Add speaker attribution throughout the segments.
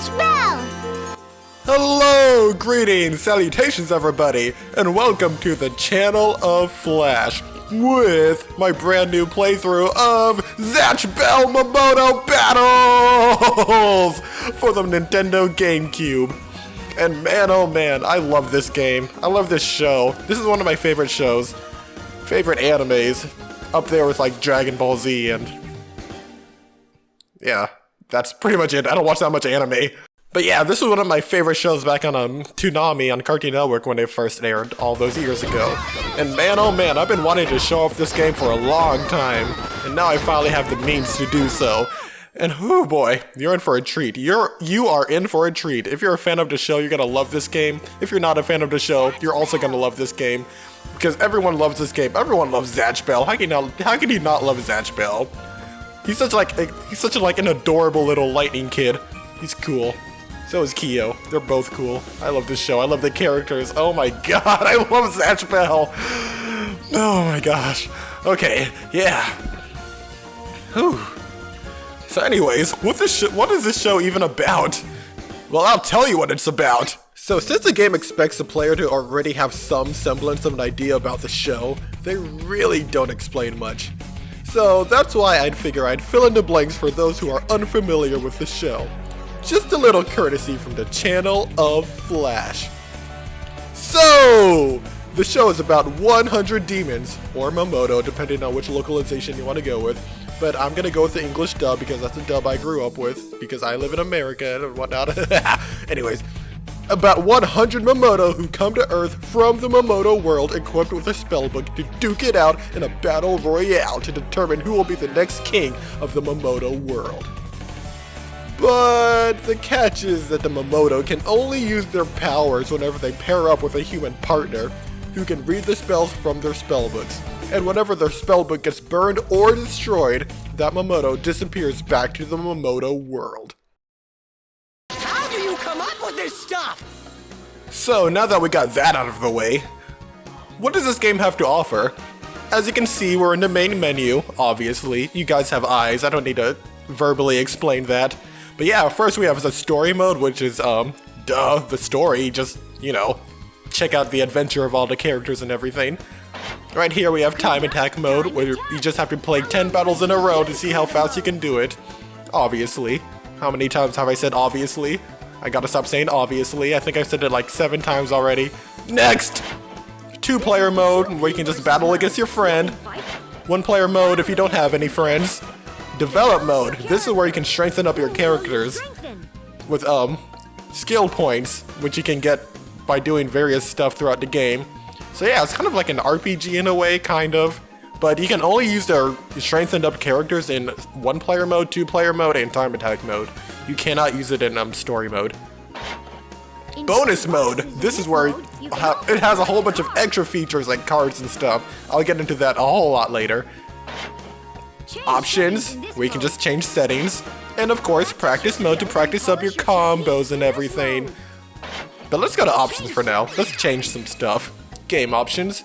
Speaker 1: Zatch Bell!
Speaker 2: Hello, greetings, salutations everybody, and welcome to the channel of Flash with my brand new playthrough of Zatch Bell Mamodo Battles for the Nintendo GameCube. And man, oh man, I love this game. I love this show. This is one of my favorite shows, favorite animes, up there with like Dragon Ball Z and yeah, that's pretty much it. I don't watch that much anime. But yeah, this was one of my favorite shows back on Toonami on Cartoon Network when it first aired all those years ago. And man, oh man, I've been wanting to show off this game for a long time, and now I finally have the means to do so. And oh boy, you're in for a treat. You are in for a treat. If you're a fan of the show, you're gonna love this game. If you're not a fan of the show, you're also gonna love this game. Because everyone loves this game. Everyone loves Zatch Bell. How can you not love Zatch Bell? He's such an adorable little lightning kid. He's cool. So is Kyo. They're both cool. I love this show. I love the characters. Oh my god, I love Zatch Bell. Oh my gosh. Okay, yeah. Whew. So anyways, what is this show even about? Well, I'll tell you what it's about. So since the game expects the player to already have some semblance of an idea about the show, they really don't explain much. So that's why I'd figure I'd fill in the blanks for those who are unfamiliar with the show. Just a little courtesy from the channel of Flash. So, the show is about 100 demons, or Mamodo, depending on which localization you want to go with. But I'm gonna go with the English dub because that's the dub I grew up with, because I live in America and whatnot. Anyways, about 100 Mamodo who come to Earth from the Mamodo world equipped with a spellbook to duke it out in a battle royale to determine who will be the next king of the Mamodo world. But the catch is that the Mamodo can only use their powers whenever they pair up with a human partner who can read the spells from their spellbooks. And whenever their spellbook gets burned or destroyed, that Mamodo disappears back to the Mamodo world.
Speaker 3: How do you come up with this stuff?
Speaker 2: So now that we got that out of the way, what does this game have to offer? As you can see, we're in the main menu, obviously. You guys have eyes, I don't need to verbally explain that. But yeah, first we have the story mode, which is, the story, just, you know, check out the adventure of all the characters and everything. Right here we have time attack mode, where you just have to play 10 battles in a row to see how fast you can do it. Obviously. How many times have I said obviously? I gotta stop saying obviously. I think I've said it like 7 times already. Next! 2-player mode, where you can just battle against your friend. 1-player mode if you don't have any friends. Develop mode. This is where you can strengthen up your characters with skill points, which you can get by doing various stuff throughout the game. So yeah, it's kind of like an RPG in a way, kind of. But you can only use their strengthened up characters in 1-player mode, 2-player mode, and time attack mode. You cannot use it in story mode. Bonus mode. This is where it has a whole bunch of extra features like cards and stuff. I'll get into that a whole lot later. Options, where you can just change settings, and of course practice mode to practice up your combos and everything. But let's go to options for now. Let's change some stuff. Game options.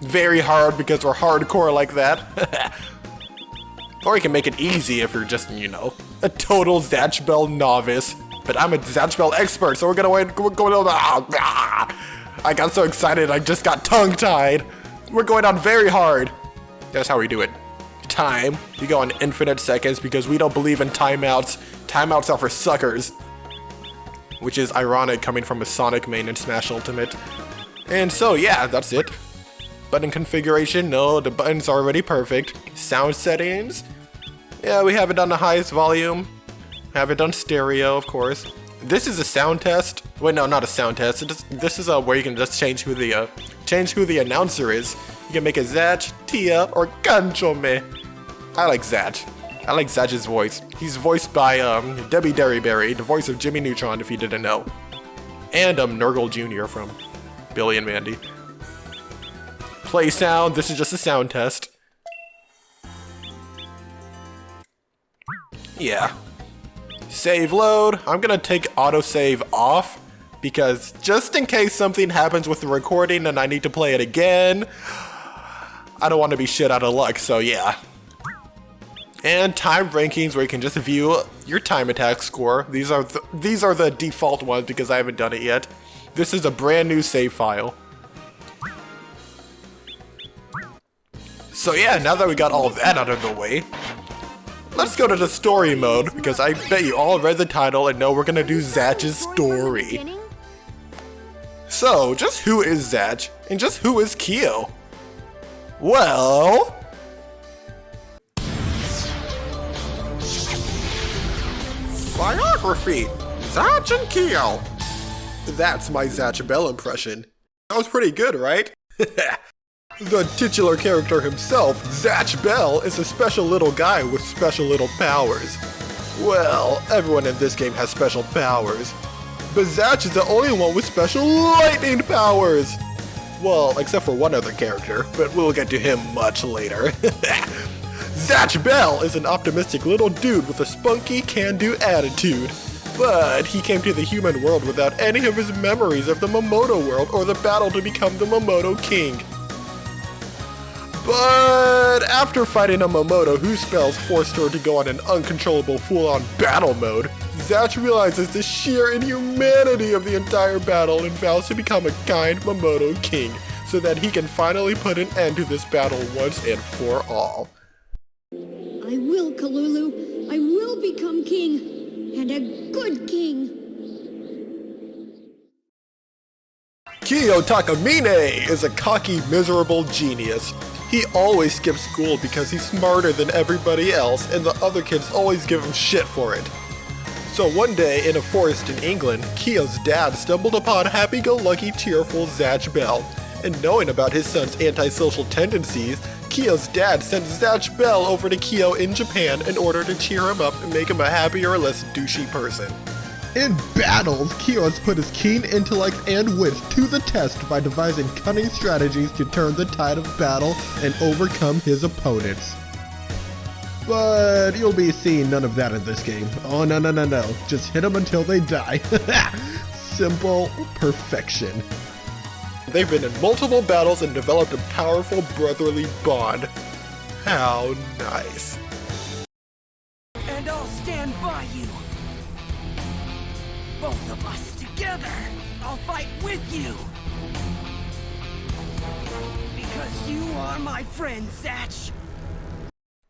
Speaker 2: Very hard because we're hardcore like that. Or you can make it easy if you're just, you know, a total Zatch Bell novice. But I'm a Zatch Bell expert, so we're going on. I got so excited I just got tongue-tied. We're going on very hard. That's how we do it. Time. We go on infinite seconds because we don't believe in timeouts. Timeouts are for suckers. Which is ironic coming from a Sonic main in Smash Ultimate. And so yeah, that's it. Button configuration, no, the buttons are already perfect. Sound settings. Yeah, we haven't done the highest volume. Haven't done stereo, of course. This is a sound test. Wait, no, not a sound test. This is where you can just change who the announcer is. You can make it Zatch, Tia, or Kanchome. I like Zatch. I like Zatch's voice. He's voiced by Debbie Derryberry, the voice of Jimmy Neutron, if you didn't know. And Nurgle Jr. from Billy and Mandy. Play sound. This is just a sound test. Yeah. Save load. I'm gonna take autosave off because just in case something happens with the recording and I need to play it again, I don't want to be shit out of luck, so yeah. And time rankings where you can just view your time attack score. These are the default ones because I haven't done it yet. This is a brand new save file. So yeah, now that we got all of that out of the way, let's go to the story mode because I bet you all read the title and know we're gonna do Zatch's story. So, just who is Zatch and just who is Kyo? Well, biography, Zatch and Kyo. That's my Zatch Bell impression. That was pretty good, right? The titular character himself, Zatch Bell, is a special little guy with special little powers. Well, everyone in this game has special powers, but Zatch is the only one with special lightning powers! Well, except for one other character, but we'll get to him much later. Zatch Bell is an optimistic little dude with a spunky, can-do attitude. But he came to the human world without any of his memories of the Mamodo world or the battle to become the Mamodo King. But after fighting a Mamodo whose spells forced her to go on an uncontrollable full-on battle mode, Zatch realizes the sheer inhumanity of the entire battle and vows to become a kind Mamodo King so that he can finally put an end to this battle once and for all.
Speaker 1: I will, Kalulu. I will become king, and a good king.
Speaker 2: Kyo Takamine is a cocky, miserable genius. He always skips school because he's smarter than everybody else and the other kids always give him shit for it. So one day in a forest in England, Kyo's dad stumbled upon happy-go-lucky, cheerful Zatch Bell. And knowing about his son's antisocial tendencies, Kyo's dad sent Zatch Bell over to Kyo in Japan in order to cheer him up and make him a happier, less douchey person.
Speaker 4: In battles, Kyo has put his keen intellect and wit to the test by devising cunning strategies to turn the tide of battle and overcome his opponents. But you'll be seeing none of that in this game. Oh no. Just hit them until they die. Simple perfection.
Speaker 2: They've been in multiple battles and developed a powerful brotherly bond. How nice.
Speaker 3: And I'll stand by you. Both of us together. I'll fight with you. Because you are my friend, Zatch.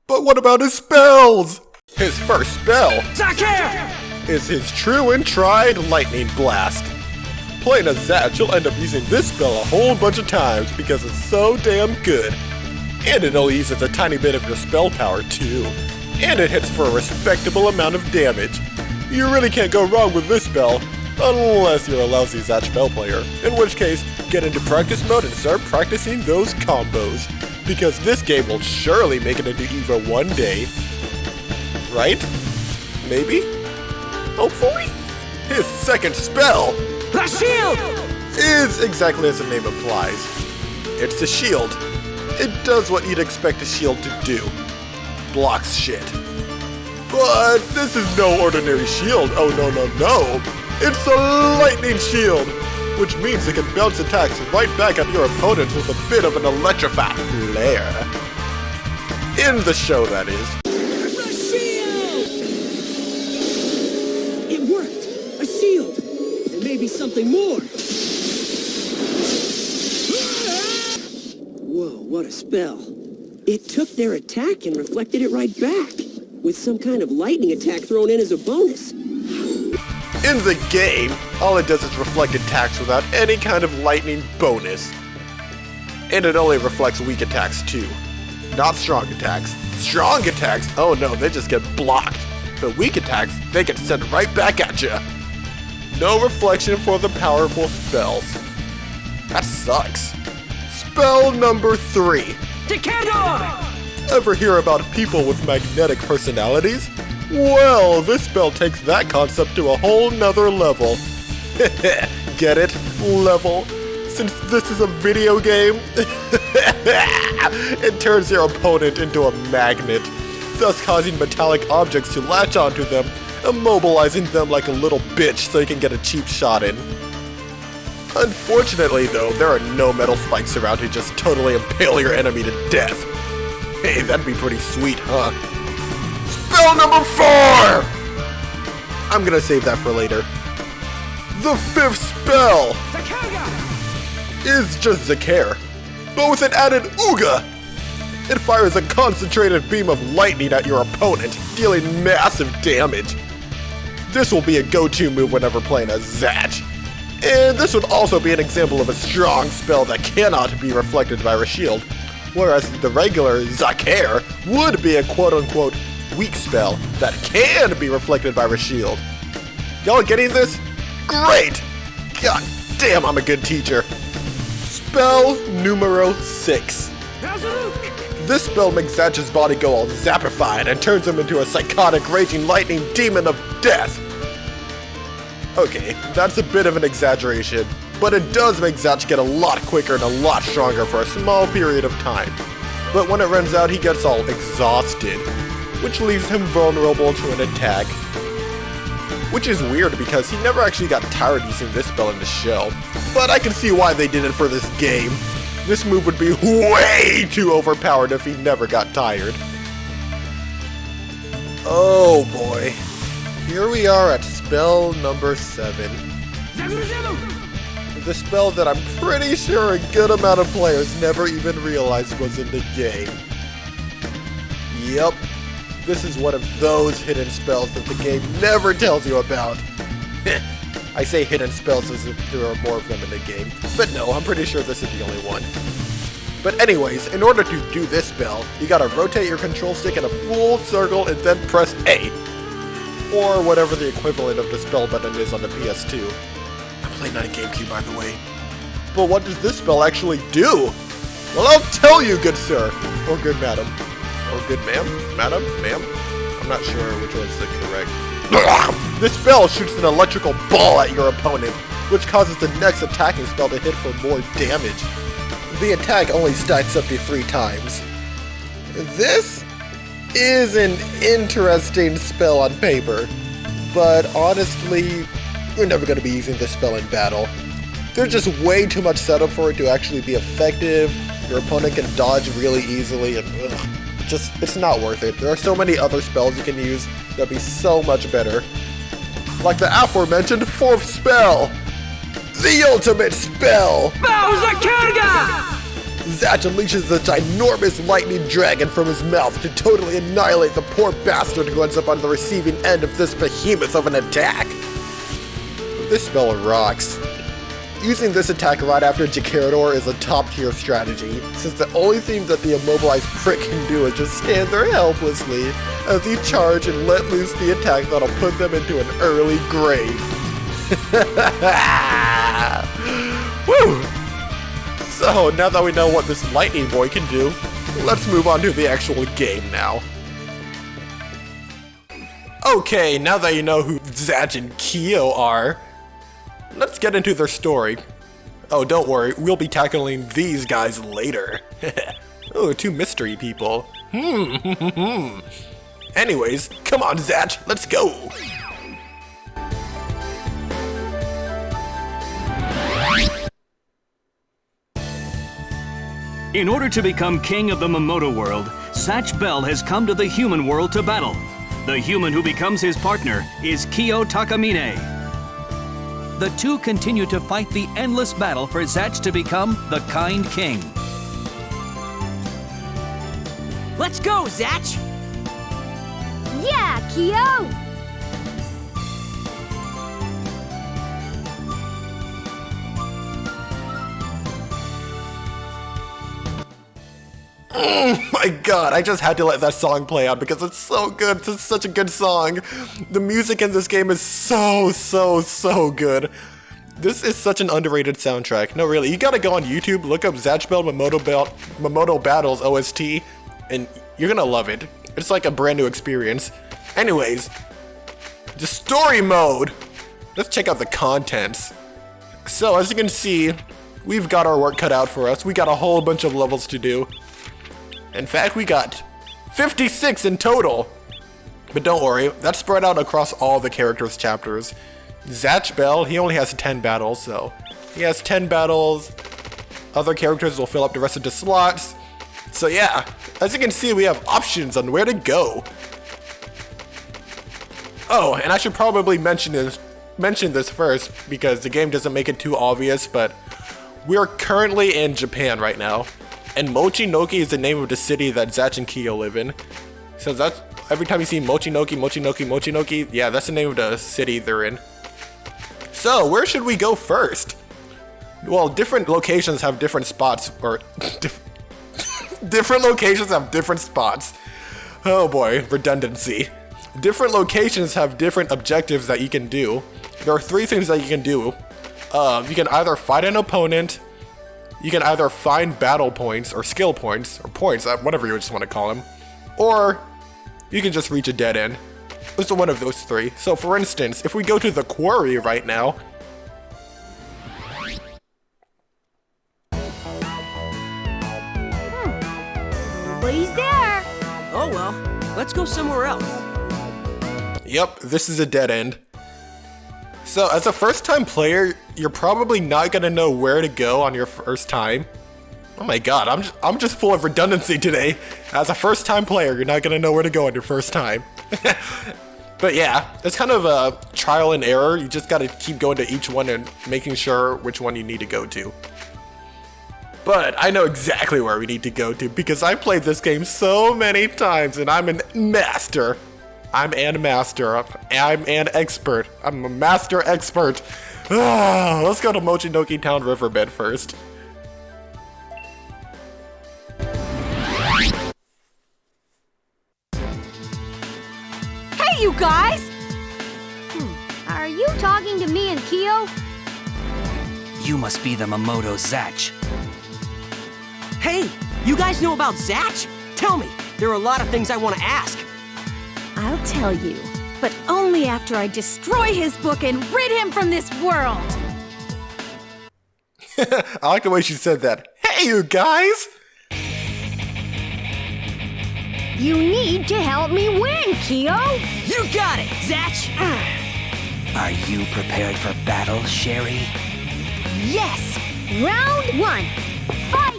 Speaker 2: But what about his spells? His first spell
Speaker 3: Zatch!
Speaker 2: is his true and tried Lightning Blast. Playing as Zatch, you'll end up using this spell a whole bunch of times because it's so damn good. And it only uses a tiny bit of your spell power too. And it hits for a respectable amount of damage. You really can't go wrong with this spell, unless you're a lousy Zatch Bell player, in which case, get into practice mode and start practicing those combos, because this game will surely make it into EVO one day. Right? Maybe? Hopefully? His second spell
Speaker 3: The shield!
Speaker 2: is exactly as the name implies. It's a shield. It does what you'd expect a shield to do. Blocks shit. But this is no ordinary shield, oh no. It's a lightning shield, which means it can bounce attacks right back at your opponents with a bit of an electrifying flair. In the show, that is.
Speaker 3: The shield! It worked! A shield! There may be something more! Whoa, what a spell. It took their attack and reflected it right back, with some kind of lightning attack thrown in as a bonus.
Speaker 2: In the game, all it does is reflect attacks without any kind of lightning bonus. And it only reflects weak attacks too. Not strong attacks. Strong attacks, oh no, they just get blocked. But weak attacks, they get sent right back at you. No reflection for the powerful spells. That sucks. Spell number 3.
Speaker 3: Decanter!
Speaker 2: Ever hear about people with magnetic personalities? Well, this spell takes that concept to a whole nother level. Get it? Level? Since this is a video game, it turns your opponent into a magnet, thus causing metallic objects to latch onto them, immobilizing them like a little bitch so you can get a cheap shot in. Unfortunately though, there are no metal spikes around to just totally impale your enemy to death. Hey, that'd be pretty sweet, huh? Spell number 4! I'm gonna save that for later. The 5th spell is just Zakir, but with an added Ooga. It fires a concentrated beam of lightning at your opponent, dealing massive damage. This will be a go-to move whenever playing as Zatch. And this would also be an example of a strong spell that cannot be reflected by a shield, whereas the regular Zakir would be a quote-unquote weak spell that can be reflected by a shield. Y'all getting this? Great! God damn, I'm a good teacher. Spell numero 6. This spell makes Zatch's body go all zapified and turns him into a psychotic raging lightning demon of death. Okay, that's a bit of an exaggeration, but it does make Zatch get a lot quicker and a lot stronger for a small period of time. But when it runs out, he gets all exhausted, which leaves him vulnerable to an attack. Which is weird because he never actually got tired using this spell in the show, but I can see why they did it for this game. This move would be way too overpowered if he never got tired. Oh boy. Here we are at spell number 7. The spell that I'm pretty sure a good amount of players never even realized was in the game. Yep. This is one of those hidden spells that the game never tells you about. I say hidden spells as if there are more of them in the game, but no, I'm pretty sure this is the only one. But anyways, in order to do this spell, you gotta rotate your control stick in a full circle and then press A. Or whatever the equivalent of the spell button is on the PS2. I'm playing on a GameCube, by the way. But what does this spell actually do? Well, I'll tell you, good sir, or good madam. Or good ma'am? Madam? Ma'am? I'm not sure which one's the correct. This spell shoots an electrical ball at your opponent, which causes the next attacking spell to hit for more damage. The attack only stacks up to 3 times. This is an interesting spell on paper, but honestly, you're never going to be using this spell in battle. There's just way too much setup for it to actually be effective. Your opponent can dodge really easily, and it's not worth it. There are so many other spells you can use that'd be so much better. Like the aforementioned 4th spell, the ultimate spell! Zatch unleashes the ginormous lightning dragon from his mouth to totally annihilate the poor bastard who ends up on the receiving end of this behemoth of an attack. This spell rocks. Using this attack right after Jacarador is a top-tier strategy, since the only thing that the immobilized prick can do is just stand there helplessly as you charge and let loose the attack that'll put them into an early grave. Woo! So, now that we know what this lightning boy can do, let's move on to the actual game now. Okay, now that you know who Zatch and Kyo are, let's get into their story. Oh, don't worry, we'll be tackling these guys later. Oh, 2 mystery people. Anyways, come on, Zatch, let's go.
Speaker 5: In order to become king of the Mamodo world, Zatch Bell has come to the human world to battle. The human who becomes his partner is Kyo Takamine. The two continue to fight the endless battle for Zatch to become the kind king.
Speaker 6: Let's go, Zatch!
Speaker 1: Yeah, Kyo!
Speaker 2: Oh my god, I just had to let that song play out because it's so good. It's such a good song. The music in this game is so good. This is such an underrated soundtrack. No, really, you gotta go on YouTube, look up Zatch Bell Mamodo Battles OST, and you're gonna love it. It's like a brand new experience. Anyways, the story mode. Let's check out the contents. So, as you can see, we've got our work cut out for us. We got a whole bunch of levels to do. In fact, we got 56 in total. But don't worry, that's spread out across all the characters' chapters. Zatch Bell, he only has 10 battles, so he has 10 battles. Other characters will fill up the rest of the slots. So yeah, as you can see, we have options on where to go. Oh, and I should probably mention this first because the game doesn't make it too obvious, but we're currently in Japan right now, and Mochinoki is the name of the city that Zatch and Kyo live in. So that's every time you see Mochinoki, yeah, that's the name of the city they're in. So where should we go first? Well, different locations have different spots, or different locations have different spots. Oh boy, redundancy. Different locations have different objectives that you can do. There are 3 things that you can do. You can either fight an opponent, you can either find battle points, or skill points, or points, whatever you just want to call them, or you can just reach a dead end. It's one of those 3. So for instance, if we go to the quarry right now,
Speaker 1: Nobody's there.
Speaker 6: Oh well, let's go somewhere else.
Speaker 2: yep, this is a dead end. So as a first-time player, you're probably not gonna know where to go on your first time. Oh my god, I'm just full of redundancy today. As a first-time player, you're not gonna know where to go on your first time. But yeah, it's kind of a trial and error. You just gotta keep going to each one and making sure which one you need to go to. But I know exactly where we need to go to because I played this game so many times and I'm an master. I'm an expert. I'm a master expert. Let's go to Mochinoki Town Riverbed first.
Speaker 1: Hey, you guys! Are you talking to me and Kyo?
Speaker 5: You must be the Mamodo Zatch.
Speaker 6: Hey, you guys know about Zatch? Tell me. There are a lot of things I want to ask.
Speaker 7: I'll tell you, but only after I destroy his book and rid him from this world.
Speaker 2: I like the way she said that. Hey, you guys!
Speaker 1: You need to help me win, Kyo!
Speaker 6: You got it, Zatch!
Speaker 5: Are you prepared for battle, Sherry?
Speaker 1: Yes! Round 1, fight!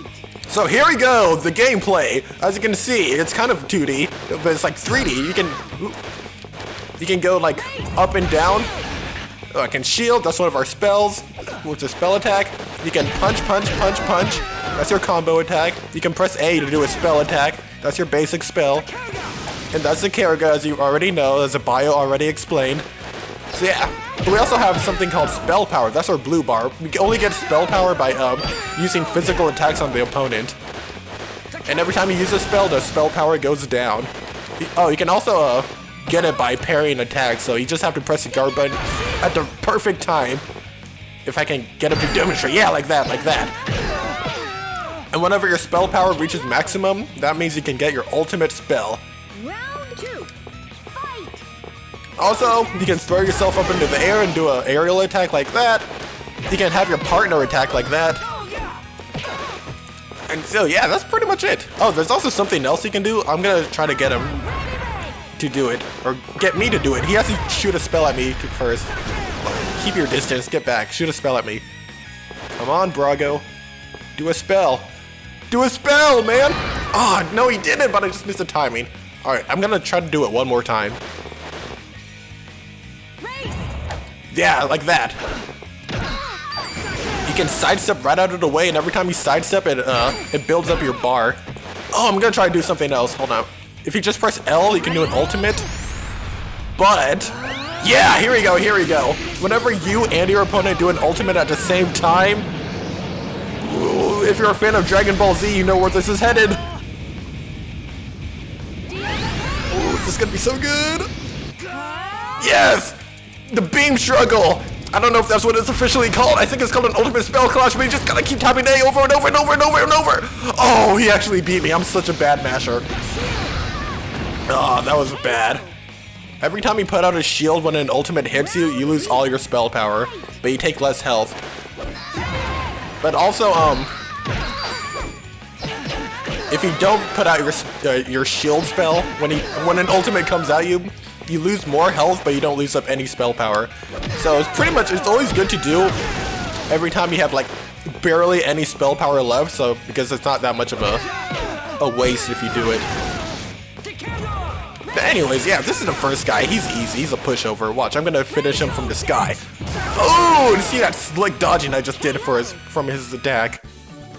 Speaker 2: So here we go, the gameplay. As you can see, it's kind of 2D, but it's like 3D. You can go like up and down. I can shield, that's one of our spells, which is spell attack. You can punch. That's your combo attack. You can press A to do a spell attack. That's your basic spell. And that's the character, as you already know, as the bio already explained. So yeah, but we also have something called spell power. That's our blue bar. We can only get spell power by using physical attacks on the opponent. And every time you use a spell, the spell power goes down. You can also get it by parrying attacks, so you just have to press the guard button at the perfect time. If I can get it to demonstrate. Yeah, like that. And whenever your spell power reaches maximum, that means you can get your ultimate spell.
Speaker 1: Round 2, fight!
Speaker 2: Also, you can throw yourself up into the air and do an aerial attack like that. You can have your partner attack like that. And so yeah, that's pretty much it. Oh, there's also something else you can do. I'm gonna try to get him to do it, or get me to do it. He has to shoot a spell at me first. Keep your distance, get back, shoot a spell at me. Come on, Brago. Do a spell. Do a spell, man! Ah, no, he didn't, but I just missed the timing. Alright, I'm gonna try to do it one more time. Yeah, like that. You can sidestep right out of the way, and every time you sidestep, it builds up your bar. Oh, I'm gonna try to do something else. Hold on. If you just press L, you can do an ultimate. But yeah, here we go. Whenever you and your opponent do an ultimate at the same time, ooh, if you're a fan of Dragon Ball Z, you know where this is headed. Ooh, this is gonna be so good. Yes! The beam struggle! I don't know if that's what it's officially called. I think it's called an ultimate spell clash, but you just gotta keep tapping A over and over and over and over and over. Oh, he actually beat me. I'm such a bad masher. Oh, that was bad. Every time you put out a shield when an ultimate hits you, you lose all your spell power, but you take less health. But also, if you don't put out your shield spell when an ultimate comes at you, you lose more health, but you don't lose up any spell power. So it's always good to do every time you have like barely any spell power left. So because it's not that much of a waste if you do it. But anyways, yeah, this is the first guy. He's easy. He's a pushover. Watch, I'm gonna finish him from the sky. Oh, see that slick dodging I just did from his attack?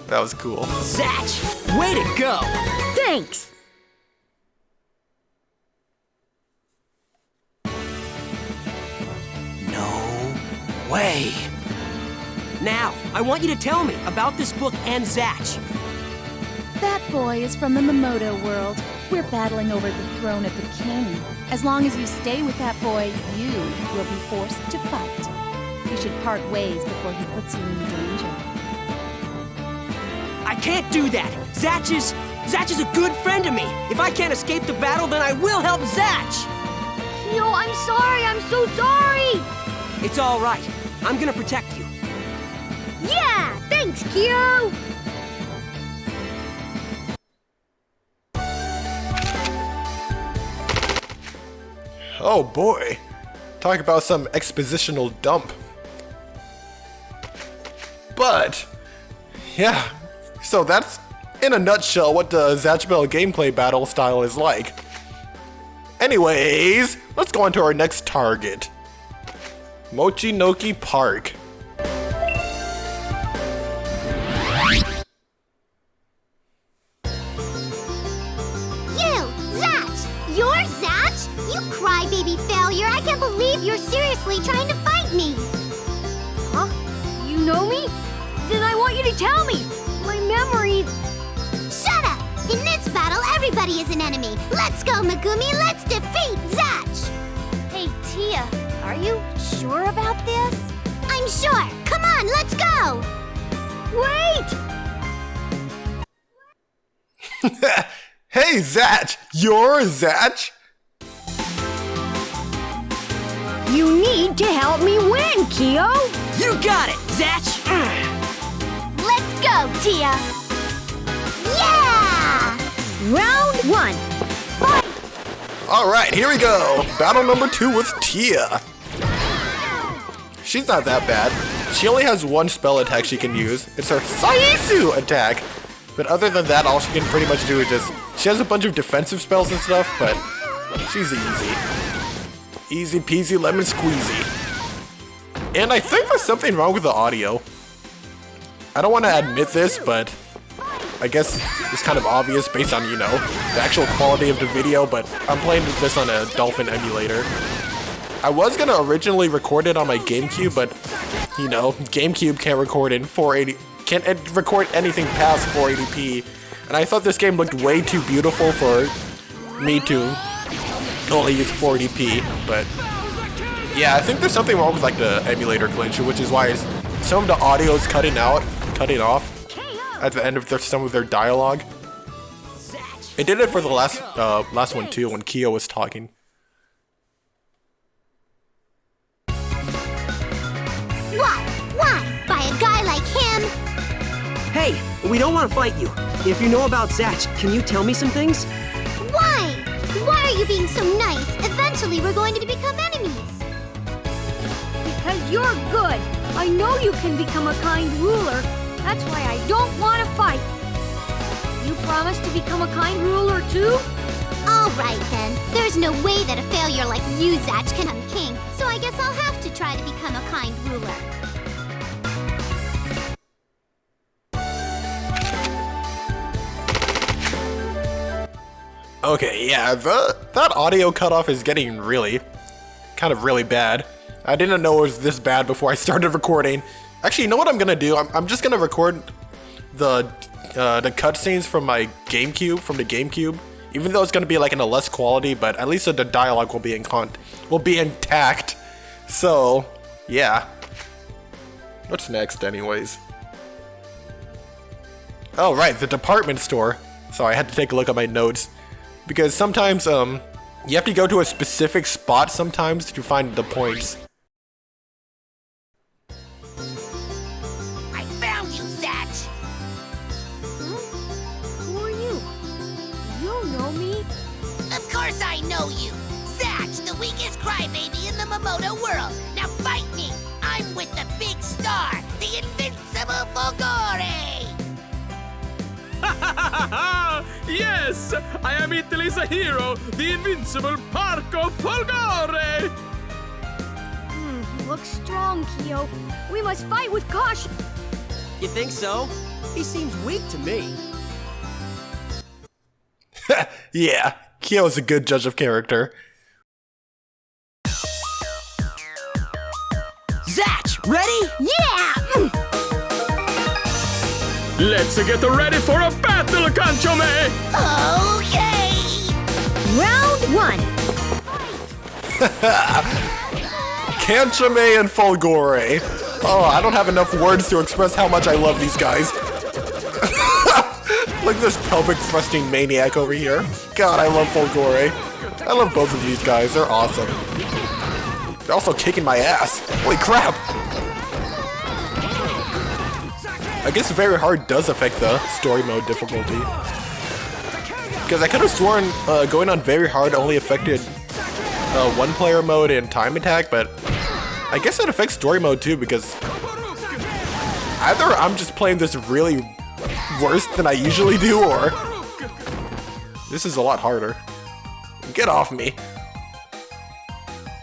Speaker 2: That was cool.
Speaker 6: Zatch, way to go!
Speaker 7: Thanks!
Speaker 6: No way. Now, I want you to tell me about this book and Zatch.
Speaker 7: That boy is from the Mamodo world. We're battling over the throne of the king. As long as you stay with that boy, you will be forced to fight. You should part ways before he puts you in danger.
Speaker 6: I can't do that. Zatch is a good friend to me. If I can't escape the battle, then I will help Zatch.
Speaker 1: Kyo, I'm sorry. I'm so sorry.
Speaker 6: It's all right. I'm gonna protect you.
Speaker 1: Yeah, thanks, Kyo.
Speaker 2: Oh boy. Talk about some expositional dump. But, yeah. So that's, in a nutshell, what the Zatch Bell gameplay battle style is like. Anyways, let's go on to our next target. Mochinoki Park.
Speaker 8: You're Zatch? You crybaby failure! I can't believe you're seriously trying to fight me!
Speaker 1: Huh? You know me? Then I want you to tell me! My memory...
Speaker 8: Shut up! In this battle, everybody is an enemy! Let's go, Megumi! Let's defeat Zatch!
Speaker 1: Hey, Tia, are you sure about this?
Speaker 8: I'm sure! Come on, let's go!
Speaker 1: Wait!
Speaker 2: Hey, Zatch! You're Zatch?
Speaker 1: You need to help me win, Kyo!
Speaker 6: You got it, Zatch!
Speaker 8: Let's go, Tia! Yeah!
Speaker 1: Round 1. Fight!
Speaker 2: Alright, here we go! Battle number 2 with Tia. She's not that bad. She only has one spell attack she can use. It's her Saisu attack. But other than that, all she can pretty much do is just... She has a bunch of defensive spells and stuff, but she's easy. Easy peasy lemon squeezy. And I think there's something wrong with the audio. I don't want to admit this, but I guess it's kind of obvious based on, you know, the actual quality of the video, but I'm playing this on a Dolphin emulator. I was gonna originally record it on my GameCube, but, you know, GameCube can't record in 480... Can't record anything past 480p, and I thought this game looked way too beautiful for me to only use 480p, but yeah, I think there's something wrong with like the emulator glitch, which is why some of the audio is cutting off at the end of some of their dialogue. It did it for the last one too, when Kyo was talking.
Speaker 8: Why? By a guy like him?
Speaker 6: Hey, we don't want to fight you. If you know about Zatch, can you tell me some things?
Speaker 8: Why? Why are you being so nice? Eventually we're going to become enemies.
Speaker 1: Because you're good. I know you can become a kind ruler. That's why I don't want to fight. You promise to become a kind ruler too?
Speaker 8: All right then. There's no way that a failure like you, Zatch, can become king. So I guess I'll have to try to become a kind ruler.
Speaker 2: Okay, yeah, that audio cutoff is getting really bad. I didn't know it was this bad before I started recording. Actually, you know what I'm gonna do? I'm just gonna record the cutscenes from my GameCube, from the GameCube. Even though it's gonna be like in a less quality, but at least the dialogue will be intact. So, yeah. What's next, anyways? Oh, right, the department store. So I had to take a look at my notes. Because sometimes, you have to go to a specific spot sometimes to find the points.
Speaker 8: I found you, Zatch!
Speaker 1: Who are you? You don't know me?
Speaker 8: Of course I know you! Zatch, the weakest crybaby in the Mamodo world! Now fight me! I'm with the big star, the invincible Fulgore!
Speaker 9: Yes, I am Italy's hero, the invincible Parco Folgore.
Speaker 1: He looks strong, Kyo. We must fight with caution.
Speaker 6: You think so? He seems weak to me.
Speaker 2: Yeah, Kyo's a good judge of character.
Speaker 6: Zatch, ready?
Speaker 1: Yeah!
Speaker 9: Let's get ready for a battle, Kanchome!
Speaker 8: Okay!
Speaker 1: Round 1.
Speaker 2: Kanchame and Folgore. Oh, I don't have enough words to express how much I love these guys. Look at this pelvic thrusting maniac over here. God, I love Folgore. I love both of these guys. They're awesome. They're also kicking my ass. Holy crap! I guess very hard does affect the story mode difficulty. Because I could have sworn going on very hard only affected one player mode and time attack, but I guess it affects story mode too, because either I'm just playing this really worse than I usually do, or this is a lot harder. Get off me.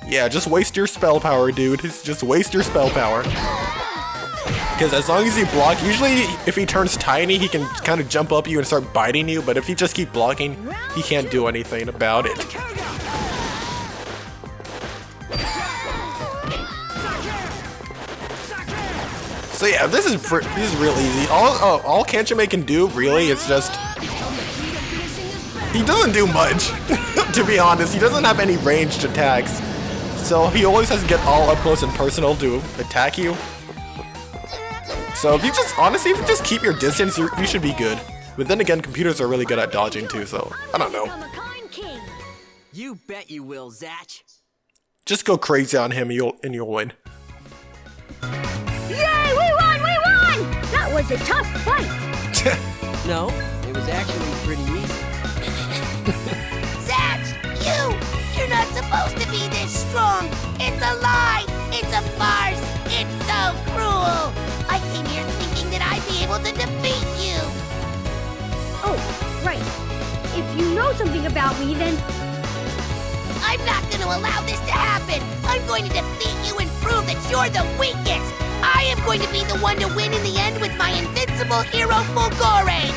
Speaker 2: Yeah, just waste your spell power, dude. Just waste your spell power. Because as long as you block, usually if he turns tiny, he can kind of jump up you and start biting you, but if you just keep blocking, he can't do anything about it. So yeah, this is real easy. All Kanchame can do, really, is just... He doesn't do much, to be honest. He doesn't have any ranged attacks. So he always has to get all up close and personal to attack you. So if you just, honestly, if you just keep your distance, you should be good. But then again, computers are really good at dodging too, so I don't know.
Speaker 6: You bet you will, Zatch.
Speaker 2: Just go crazy on him and you'll win.
Speaker 1: Yay, we won! We won! That was a tough fight.
Speaker 6: No, it was actually pretty easy.
Speaker 8: Zatch, you're not supposed to be this strong. It's a lie. It's a farce. It's so cruel. I came here thinking that I'd be able to defeat you.
Speaker 1: Oh, right. If you know something about me, then...
Speaker 8: I'm not going to allow this to happen. I'm going to defeat you and prove that you're the weakest. I am going to be the one to win in the end with my invincible hero, Folgore.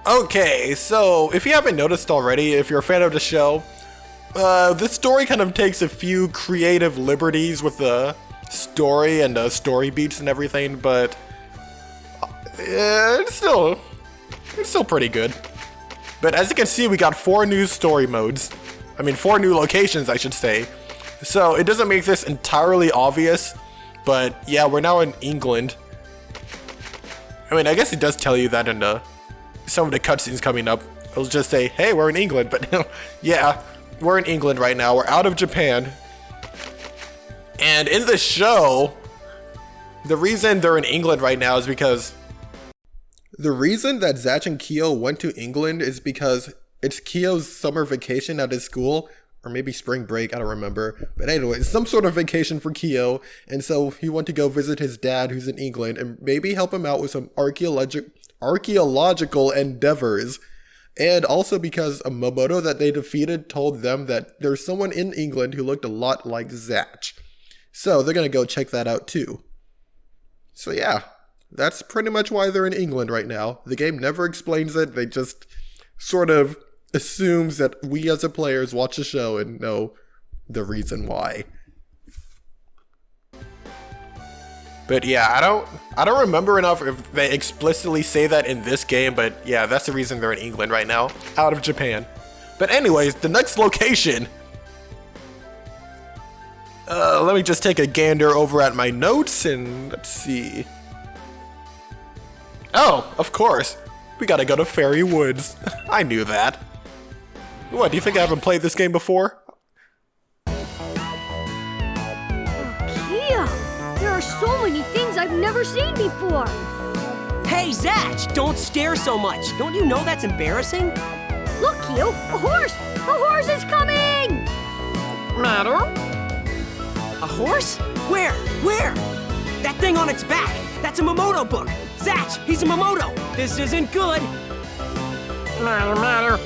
Speaker 2: Okay, so if you haven't noticed already, if you're a fan of the show, this story kind of takes a few creative liberties with the story and story beats and everything, but it's still pretty good. But as you can see, we got 4 new story modes. I mean, 4 new locations, I should say. So it doesn't make this entirely obvious, but yeah, we're now in England. I mean, I guess it does tell you that in some of the cutscenes coming up. It'll just say, hey, we're in England, but yeah, we're in England right now. We're out of Japan. And in the show, the reason they're in England right now is because the reason that Zatch and Kyo went to England is because it's Kyo's summer vacation at his school, or maybe spring break, I don't remember. But anyway, some sort of vacation for Kyo, and so he went to go visit his dad who's in England and maybe help him out with some archaeological endeavors. And also because a Mamodo that they defeated told them that there's someone in England who looked a lot like Zatch. So they're gonna go check that out too. So yeah, that's pretty much why they're in England right now. The game never explains it, they just sort of assumes that we as the players watch the show and know the reason why. But yeah, I don't remember enough if they explicitly say that in this game, but yeah, that's the reason they're in England right now, out of Japan. But anyways, the next location. Let me just take a gander over at my notes and let's see. Oh, of course. We gotta go to Fairy Woods. I knew that. What, do you think I haven't played this game before?
Speaker 1: Kyo, there are so many things I've never seen before.
Speaker 6: Hey, Zatch, don't stare so much. Don't you know that's embarrassing?
Speaker 1: Look, Kyo, a horse! A horse is coming!
Speaker 10: Matter?
Speaker 6: horse? Where? Where? That thing on its back. That's a Mamodo book. Zatch, he's a Mamodo. This isn't good.
Speaker 2: Matter.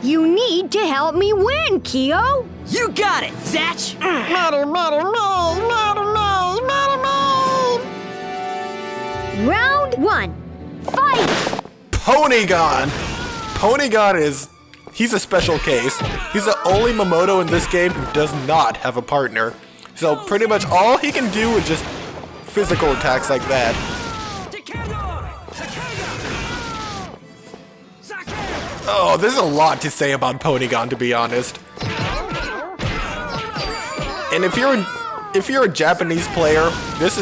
Speaker 1: You need to help me win, Kyo.
Speaker 6: You got it, Zatch.
Speaker 1: Round 1. Fight!
Speaker 2: Ponygon! Ponygon he's a special case. He's the only Mamodo in this game who does not have a partner. So pretty much all he can do is just physical attacks like that. Oh, there's a lot to say about Ponygon, to be honest. And if you're a Japanese player, this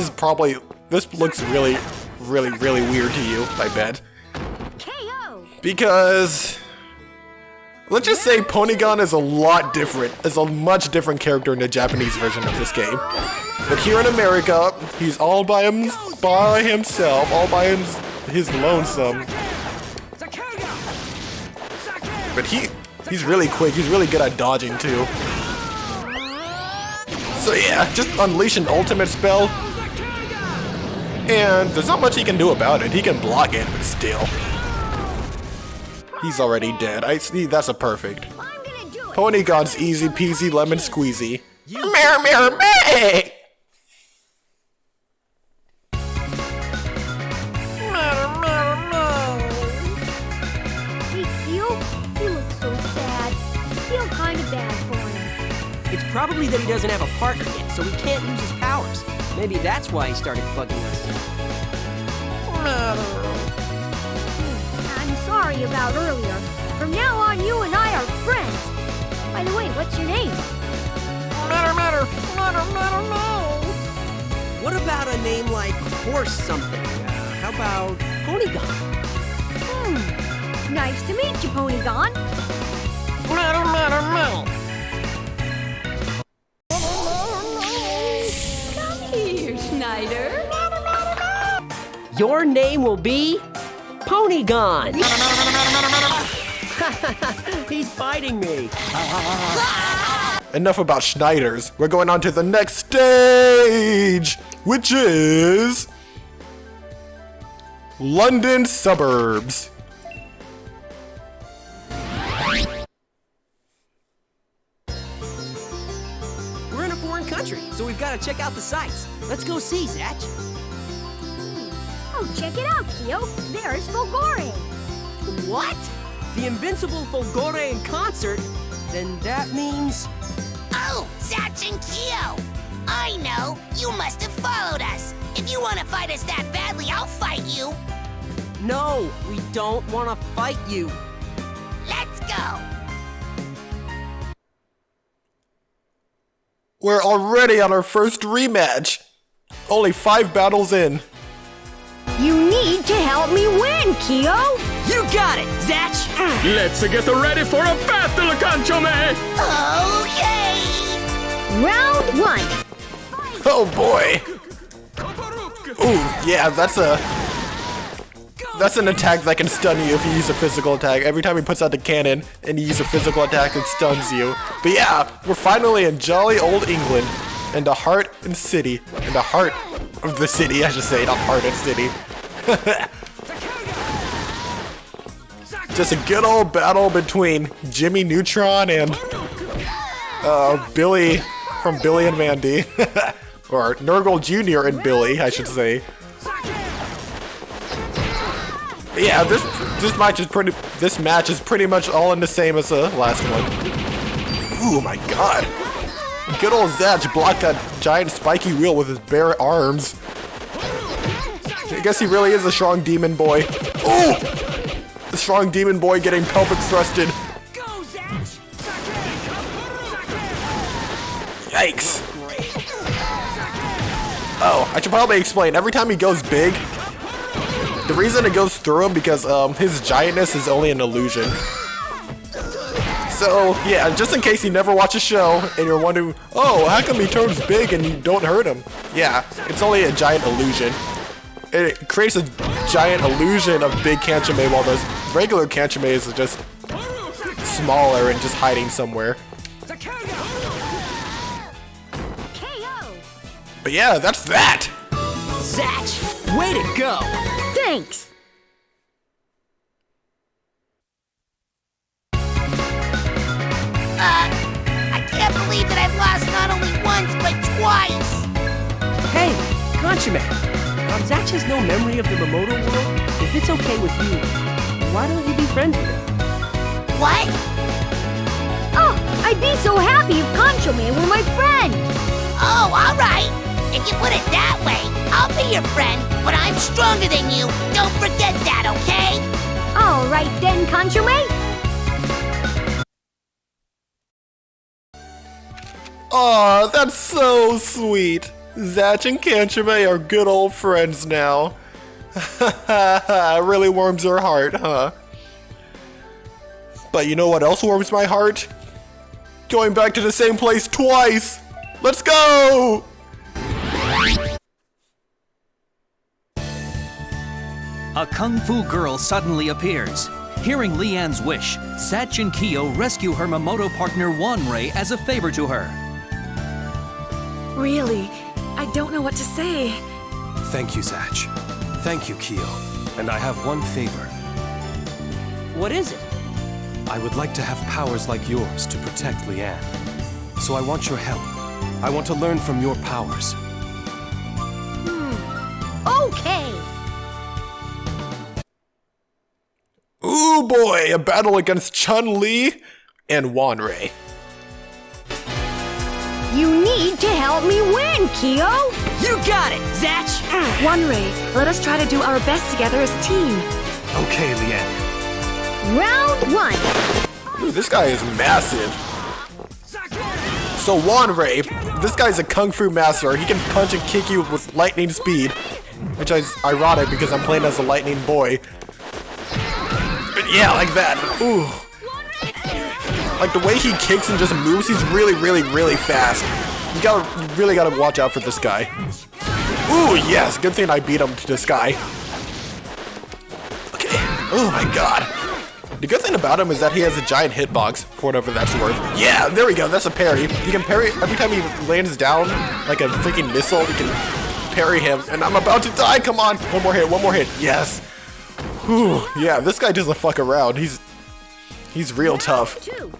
Speaker 2: looks really weird to you, I bet. Because let's just say Ponygon is a lot different. Is a much different character in the Japanese version of this game. But here in America, he's all by himself, all by his lonesome. But he's really quick. He's really good at dodging too. So yeah, just unleash an ultimate spell, and there's not much he can do about it. He can block it, but still. He's already dead. I see, that's a perfect. Ponygon's easy peasy lemon squeezy. Mirror, mirror, me!
Speaker 1: Hey, Kyo, he looks so sad. I feel kind of bad for him.
Speaker 6: It's probably that he doesn't have a partner yet, so he can't use his powers. Maybe that's why he started bugging us.
Speaker 1: I'm sorry about earlier. From now on, you and I are friends. By the way, what's your name?
Speaker 6: What about a name like Horse something? How about Ponygon?
Speaker 1: Nice to meet you, Ponygon.
Speaker 7: Come here, Schneider.
Speaker 6: Your name will be Ponygon. He's biting me.
Speaker 2: Enough about Schneiders. We're going on to the next stage, which is London suburbs.
Speaker 6: We're in a foreign country, so we've got to check out the sights. Let's go see, Zatch.
Speaker 1: Oh, check it out, Kyo. There's Fulgore.
Speaker 6: What? The invincible Fulgore in concert? Then that means...
Speaker 8: Oh, Zatch and Kyo! I know! You must have followed us! If you want to fight us that badly, I'll fight you!
Speaker 6: No, we don't want to fight you.
Speaker 8: Let's go!
Speaker 2: We're already on our first rematch. Only 5 battles in.
Speaker 1: You need to help me win, Kyo.
Speaker 6: You got it, Zatch!
Speaker 9: Let's get ready for a battle, Kanchome!
Speaker 8: Okay!
Speaker 1: Round 1.
Speaker 2: Oh boy. Ooh, yeah, that's an attack that can stun you if you use a physical attack. Every time he puts out the cannon and you use a physical attack, it stuns you. But yeah, we're finally in jolly old England, in the heart and city, in the heart of the city, I should say, not heart and city. Just a good old battle between Jimmy Neutron and Billy from Billy and Mandy. Or Nurgle Jr. and Billy, I should say. But yeah, this match is pretty much all in the same as the last one. Ooh my god. Good old Zatch blocked that giant spiky wheel with his bare arms. I guess he really is a strong demon boy. Ooh! The strong demon boy getting pelvic thrusted. Yikes. Oh, I should probably explain. Every time he goes big, the reason it goes through him because his giantness is only an illusion. So, yeah, just in case you never watch a show and you're wondering, oh, how come he turns big and you don't hurt him? Yeah, it's only a giant illusion. it creates a giant illusion of big Kanchame while those regular Kanchames are just smaller and just hiding somewhere. But yeah, that's that!
Speaker 6: Zatch, way to go!
Speaker 1: Thanks!
Speaker 8: I can't believe that I've lost not only once, but twice!
Speaker 6: Hey, Consummate. Zatch has no memory of the Mamodo world. If it's okay with you, why don't you be friends with him?
Speaker 8: What?
Speaker 1: Oh, I'd be so happy if Conchome were my friend!
Speaker 8: Oh, alright! If you put it that way, I'll be your friend, but I'm stronger than you. Don't forget that, okay?
Speaker 1: Alright then, Conchome.
Speaker 2: Aw, that's so sweet. Zatch and Kanchame are good old friends now. It really warms her heart, huh? But you know what else warms my heart? Going back to the same place twice! Let's go!
Speaker 5: A kung fu girl suddenly appears. Hearing Leanne's wish, Zatch and Kyo rescue her Mamodo partner Wanrei as a favor to her.
Speaker 10: Really, I don't know what to say.
Speaker 11: Thank you, Zatch. Thank you, Kyo. And I have one favor.
Speaker 6: What is it?
Speaker 11: I would like to have powers like yours to protect Leanne. So I want your help. I want to learn from your powers.
Speaker 1: Okay.
Speaker 2: Ooh boy, a battle against Chun-Li and Wanrei.
Speaker 1: You need to help me win, Kyo.
Speaker 6: You got it, Zatch!
Speaker 10: Wanrei, let us try to do our best together as a team.
Speaker 11: Okay, Leanne.
Speaker 1: Round 1.
Speaker 2: Ooh, this guy is massive. So Wanrei, this guy's a kung fu master. He can punch and kick you with lightning speed, which is ironic because I'm playing as a lightning boy. But yeah, like that. Ooh. Like the way he kicks and just moves, he's really, really, really fast. You really gotta watch out for this guy. Ooh, yes, good thing I beat him to this guy. Okay, oh my god. The good thing about him is that he has a giant hitbox, for whatever that's worth. Yeah, there we go, that's a parry. You can parry, every time he lands down like a freaking missile, you can parry him. And I'm about to die, come on. One more hit, yes. Whew, yeah, this guy doesn't fuck around. He's real tough. You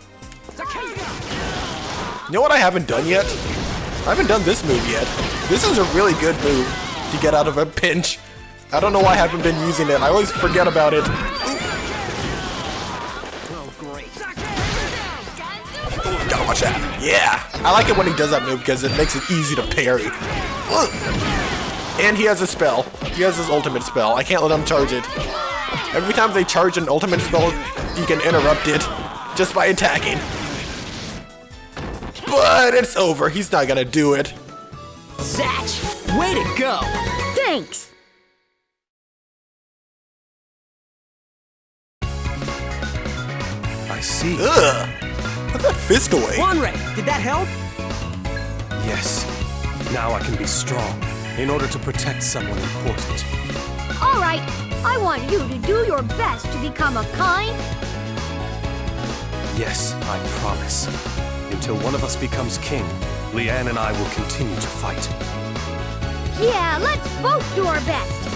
Speaker 2: know what I haven't done yet? I haven't done this move yet. This is a really good move to get out of a pinch. I don't know why I haven't been using it. I always forget about it. Ooh, gotta watch that. Yeah. I like it when he does that move because it makes it easy to parry. And he has a spell. He has his ultimate spell. I can't let him charge it. Every time they charge an ultimate spell, you can interrupt it just by attacking. But it's over. He's not gonna do it.
Speaker 6: Zatch, way to go!
Speaker 1: Thanks.
Speaker 11: I see.
Speaker 2: Ugh. Put that fist away.
Speaker 6: Wanrei, did that help?
Speaker 11: Yes. Now I can be strong in order to protect someone important.
Speaker 1: Alright, I want you to do your best to become a kind...
Speaker 11: Yes, I promise. Until one of us becomes king, Leanne and I will continue to fight.
Speaker 1: Yeah, let's both do our best.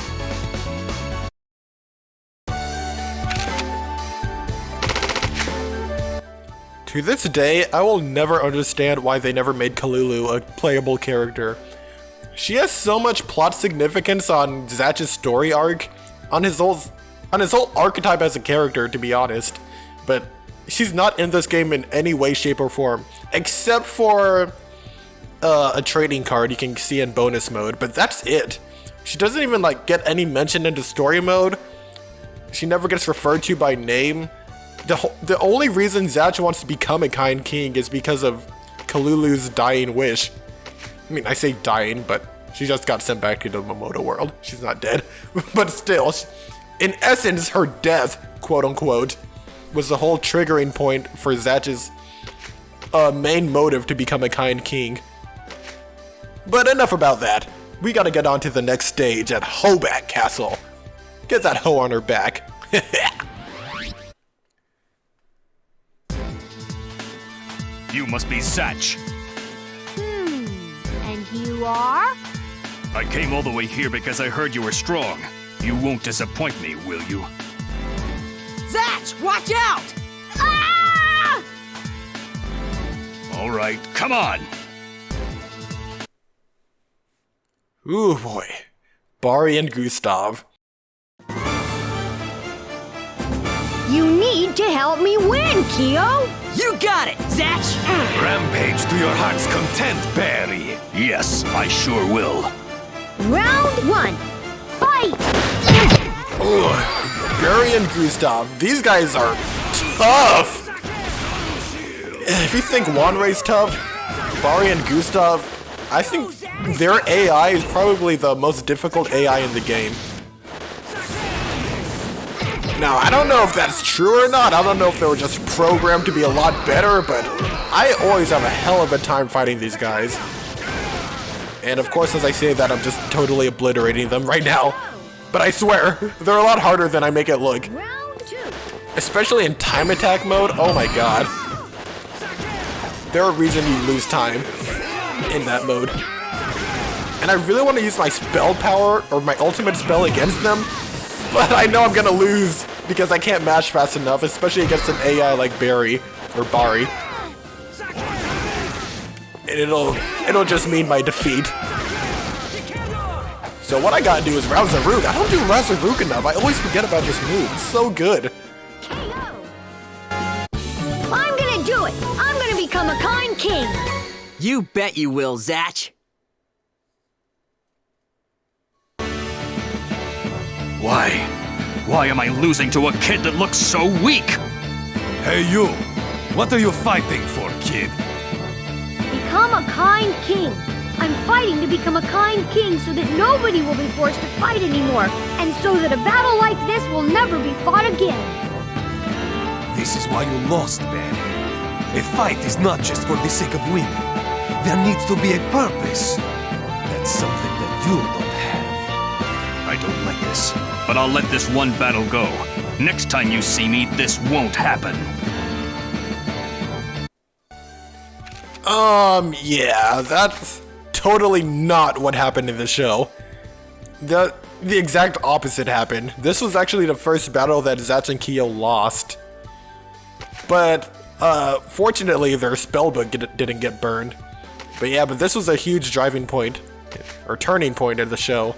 Speaker 2: To this day, I will never understand why they never made Kalulu a playable character. She has so much plot significance on Zatch's story arc, on his whole archetype as a character, to be honest. But she's not in this game in any way, shape, or form, except for a trading card you can see in bonus mode. But that's it. She doesn't even like get any mention into story mode. She never gets referred to by name. The only reason Zatch wants to become a kind king is because of Kalulu's dying wish. I mean, I say dying, but she just got sent back to the Mamodo world. She's not dead. But still, in essence, her death, quote unquote, was the whole triggering point for Zatch's main motive to become a kind king. But enough about that. we gotta get on to the next stage at Hobak Castle. Get that hoe on her back.
Speaker 5: You must be Zatch.
Speaker 1: And you are?
Speaker 5: I came all the way here because I heard you were strong. You won't disappoint me, will you?
Speaker 6: Zatch, watch out!
Speaker 1: Ah!
Speaker 5: All right, come on.
Speaker 2: Ooh boy. Bari and Gustav.
Speaker 1: You need to help me win, Kyo!
Speaker 6: You got it, Zatch!
Speaker 11: Rampage to your heart's content, Barry.
Speaker 5: Yes, I sure will.
Speaker 1: Round 1. Fight!
Speaker 2: Ugh. Barry and Gustav, these guys are tough! If you think Wanrei's tough, Bari and Gustav, I think their AI is probably the most difficult AI in the game. Now, I don't know if that's true or not. I don't know if they were just programmed to be a lot better, but I always have a hell of a time fighting these guys. And of course, as I say that, I'm just totally obliterating them right now. But I swear, they're a lot harder than I make it look. Especially in time attack mode, oh my god. They're a reason you lose time in that mode. And I really want to use my spell power, or my ultimate spell against them, but I know I'm gonna lose because I can't mash fast enough, especially against an AI like Barry, or Bari. And it'll just mean my defeat. So what I gotta do is Razaruk. I don't do Razaruk enough. I always forget about this move. It's so good.
Speaker 1: I'm gonna do it! I'm gonna become a kind king!
Speaker 6: You bet you will, Zatch.
Speaker 5: Why? Why am I losing to a kid that looks so weak?
Speaker 11: Hey you! What are you fighting for, kid?
Speaker 1: Become a kind king. I'm fighting to become a kind king so that nobody will be forced to fight anymore, and so that a battle like this will never be fought again.
Speaker 11: This is why you lost, Barry. A fight is not just for the sake of winning. There needs to be a purpose. That's something that you don't have.
Speaker 5: I don't like this, but I'll let this one battle go. Next time you see me, this won't happen.
Speaker 2: Yeah, that's totally not what happened in the show. The exact opposite happened. This was actually the first battle that Zatch and Kyo lost. But, fortunately, their spellbook didn't get burned. But yeah, but this was a huge driving point, or turning point in the show.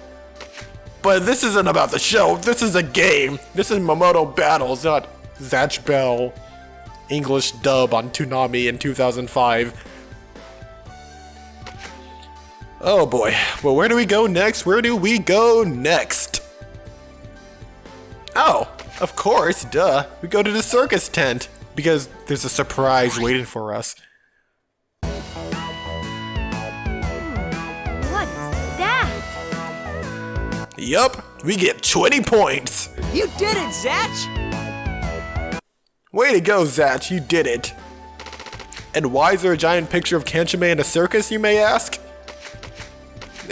Speaker 2: But this isn't about the show, this is a game! This is Mamodo Battles, not Zatch Bell English dub on Toonami in 2005. Oh boy, well where do we go next? Where do we go next? Oh, of course, duh. We go to the circus tent, because there's a surprise waiting for us.
Speaker 1: What is that?
Speaker 2: Yup, we get 20 points!
Speaker 6: You did it, Zatch!
Speaker 2: Way to go, Zatch, you did it! And why is there a giant picture of Kanchime in a circus, you may ask?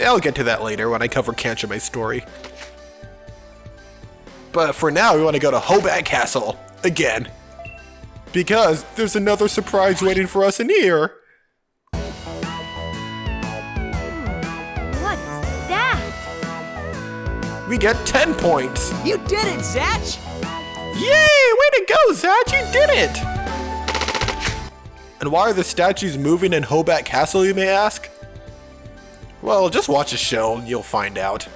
Speaker 2: I'll get to that later when I cover Kanchime's story. But for now, we want to go to Hobak Castle, again. Because there's another surprise waiting for us in here.
Speaker 1: What is that?
Speaker 2: We get 10 points!
Speaker 6: You did it, Zatch!
Speaker 2: Yay! Way to go, Zatch! You did it! And why are the statues moving in Hobak Castle, you may ask? Well, just watch the show and you'll find out.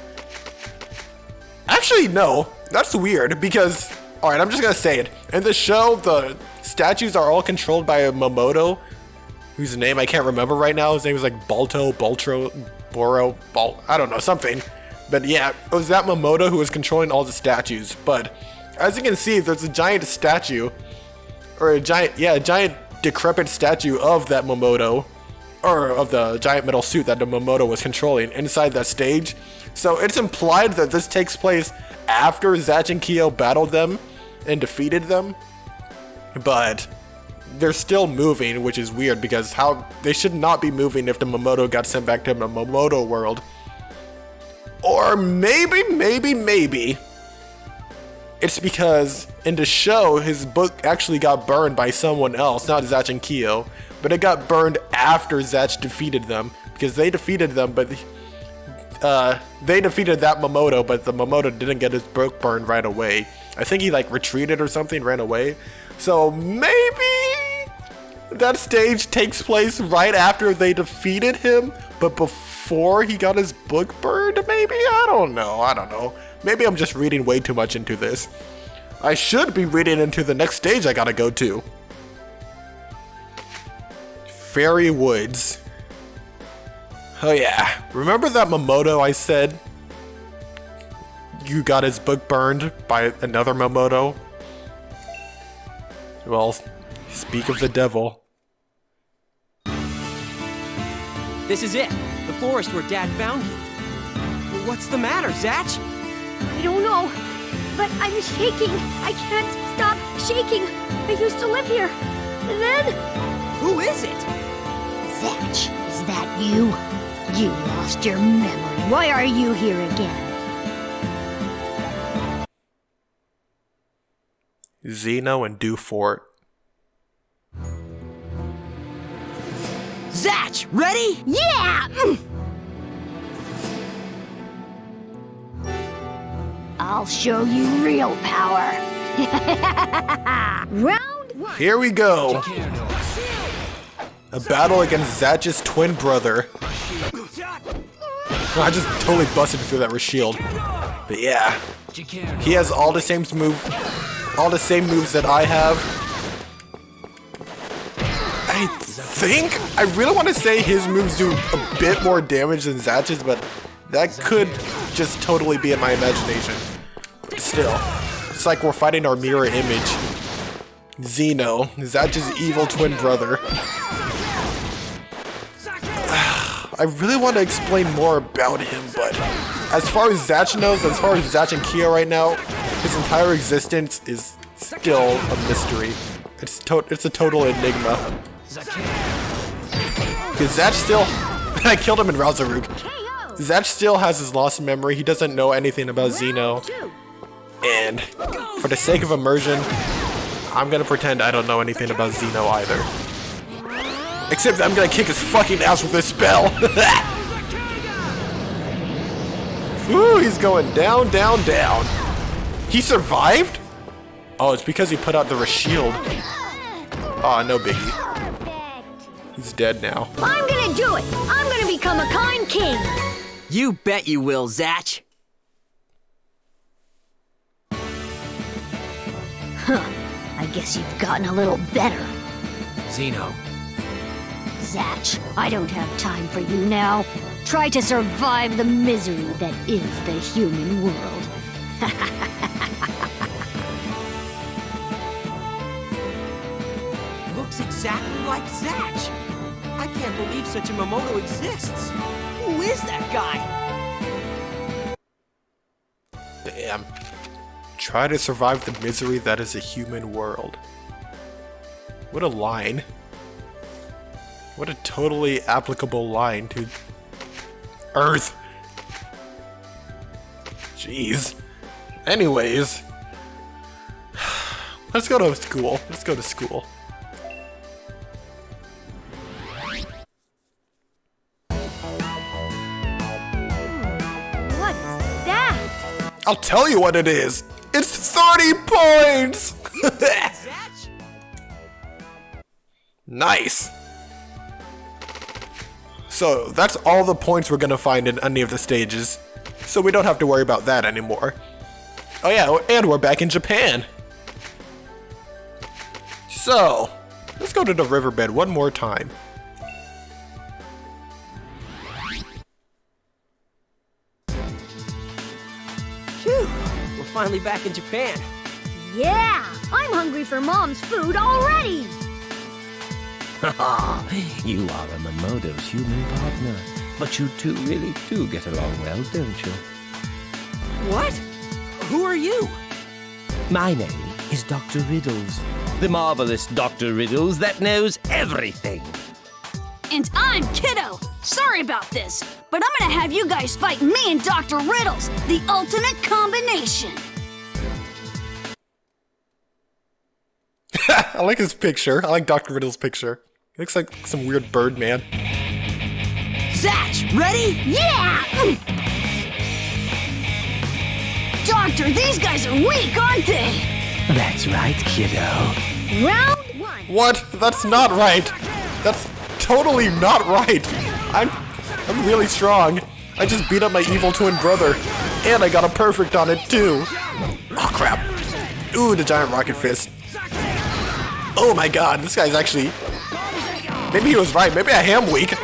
Speaker 2: Actually, no. That's weird because... Alright, I'm just gonna say it. In the show, the statues are all controlled by a Mamodo, whose name I can't remember right now. His name is like Balto, Boltro, Boro, I don't know, something. But yeah, it was that Mamodo who was controlling all the statues. But as you can see, there's a giant statue, or a giant decrepit statue of that Mamodo, or of the giant metal suit that the Mamodo was controlling inside that stage. So it's implied that this takes place after Zatch and Kyo battled them and defeated them. But they're still moving, which is weird because they should not be moving if the Mamodo got sent back to the Mamodo world. Or maybe it's because in the show, his book actually got burned by someone else, not Zatch and Kyo, but it got burned after Zatch defeated them, because they defeated them, but they defeated that Mamodo, but the Mamodo didn't get his book burned right away. I think he like retreated or something, ran away. So maybe that stage takes place right after they defeated him, but before he got his book burned, maybe? I don't know. Maybe I'm just reading way too much into this. I should be reading into the next stage I gotta go to. Fairy Woods. Oh yeah, remember that Mamodo I said you got his book burned by another Mamodo? Well, speak of the devil.
Speaker 6: This is it. The forest where Dad found you. What's the matter, Zatch?
Speaker 1: I don't know, but I'm shaking. I can't stop shaking. I used to live here. And then...
Speaker 6: Who is it?
Speaker 1: Zatch, is that you? You lost your memory. Why are you here again?
Speaker 2: Zeno and Dewfort.
Speaker 6: Zatch, ready?
Speaker 1: Yeah! I'll show you real power. Round one.
Speaker 2: Here we go. A battle against Zatch's twin brother. I just totally busted through that shield. But yeah, he has all the same moves that I have. I really want to say his moves do a bit more damage than Zatch's, but that could just totally be in my imagination. Still, it's like we're fighting our mirror image. Zeno, Zatch's evil twin brother. I really want to explain more about him, but as far as Zatch knows, as far as Zatch and Kyo right now, his entire existence is still a mystery. It's a total enigma. Because Zatch still... I killed him in Razaruk. Zatch still has his lost memory. He doesn't know anything about Zeno. And for the sake of immersion, I'm gonna pretend I don't know anything about Zeno either. Except I'm gonna kick his fucking ass with this spell. Ooh, he's going down, down, down. He survived? Oh, it's because he put out the shield. Aw, no biggie. He's dead now.
Speaker 1: I'm gonna do it. I'm gonna become a kind king.
Speaker 6: You bet you will, Zatch.
Speaker 1: Huh. I guess you've gotten a little better.
Speaker 6: Zeno.
Speaker 1: Zatch, I don't have time for you now. Try to survive the misery that is the human world.
Speaker 6: Looks exactly like Zatch. I can't believe such a Mamodo exists. Who is that guy?
Speaker 2: Damn. Try to survive the misery that is a human world. What a line. What a totally applicable line to Earth. Jeez. Anyways. Let's go to school. Let's go to school.
Speaker 1: What is that?
Speaker 2: I'll tell you what it is. It's 30 points! Nice. So that's all the points we're gonna find in any of the stages. So we don't have to worry about that anymore. Oh yeah, and we're back in Japan. So, let's go to the riverbed one more time.
Speaker 6: Phew, we're finally back in Japan.
Speaker 1: Yeah, I'm hungry for Mom's food already.
Speaker 12: You are a Mamodo's human partner, but you two really do get along well, don't you?
Speaker 6: What? Who are you?
Speaker 12: My name is Dr. Riddles, the marvelous Dr. Riddles that knows everything.
Speaker 13: And I'm Kiddo. Sorry about this,
Speaker 1: but I'm gonna have you guys fight me and Dr. Riddles, the ultimate combination.
Speaker 2: I like his picture. I like Dr. Riddle's picture. He looks like some weird bird man.
Speaker 6: Zatch, ready?
Speaker 1: Yeah! Doctor, these guys are weak, aren't they?
Speaker 6: That's right, kiddo.
Speaker 1: Round 1.
Speaker 2: What? That's not right. That's totally not right. I'm really strong. I just beat up my evil twin brother. And I got a perfect on it too. Oh crap. Ooh, the giant rocket fist. Oh my god, this guy's actually... Maybe he was right. Maybe I am weak.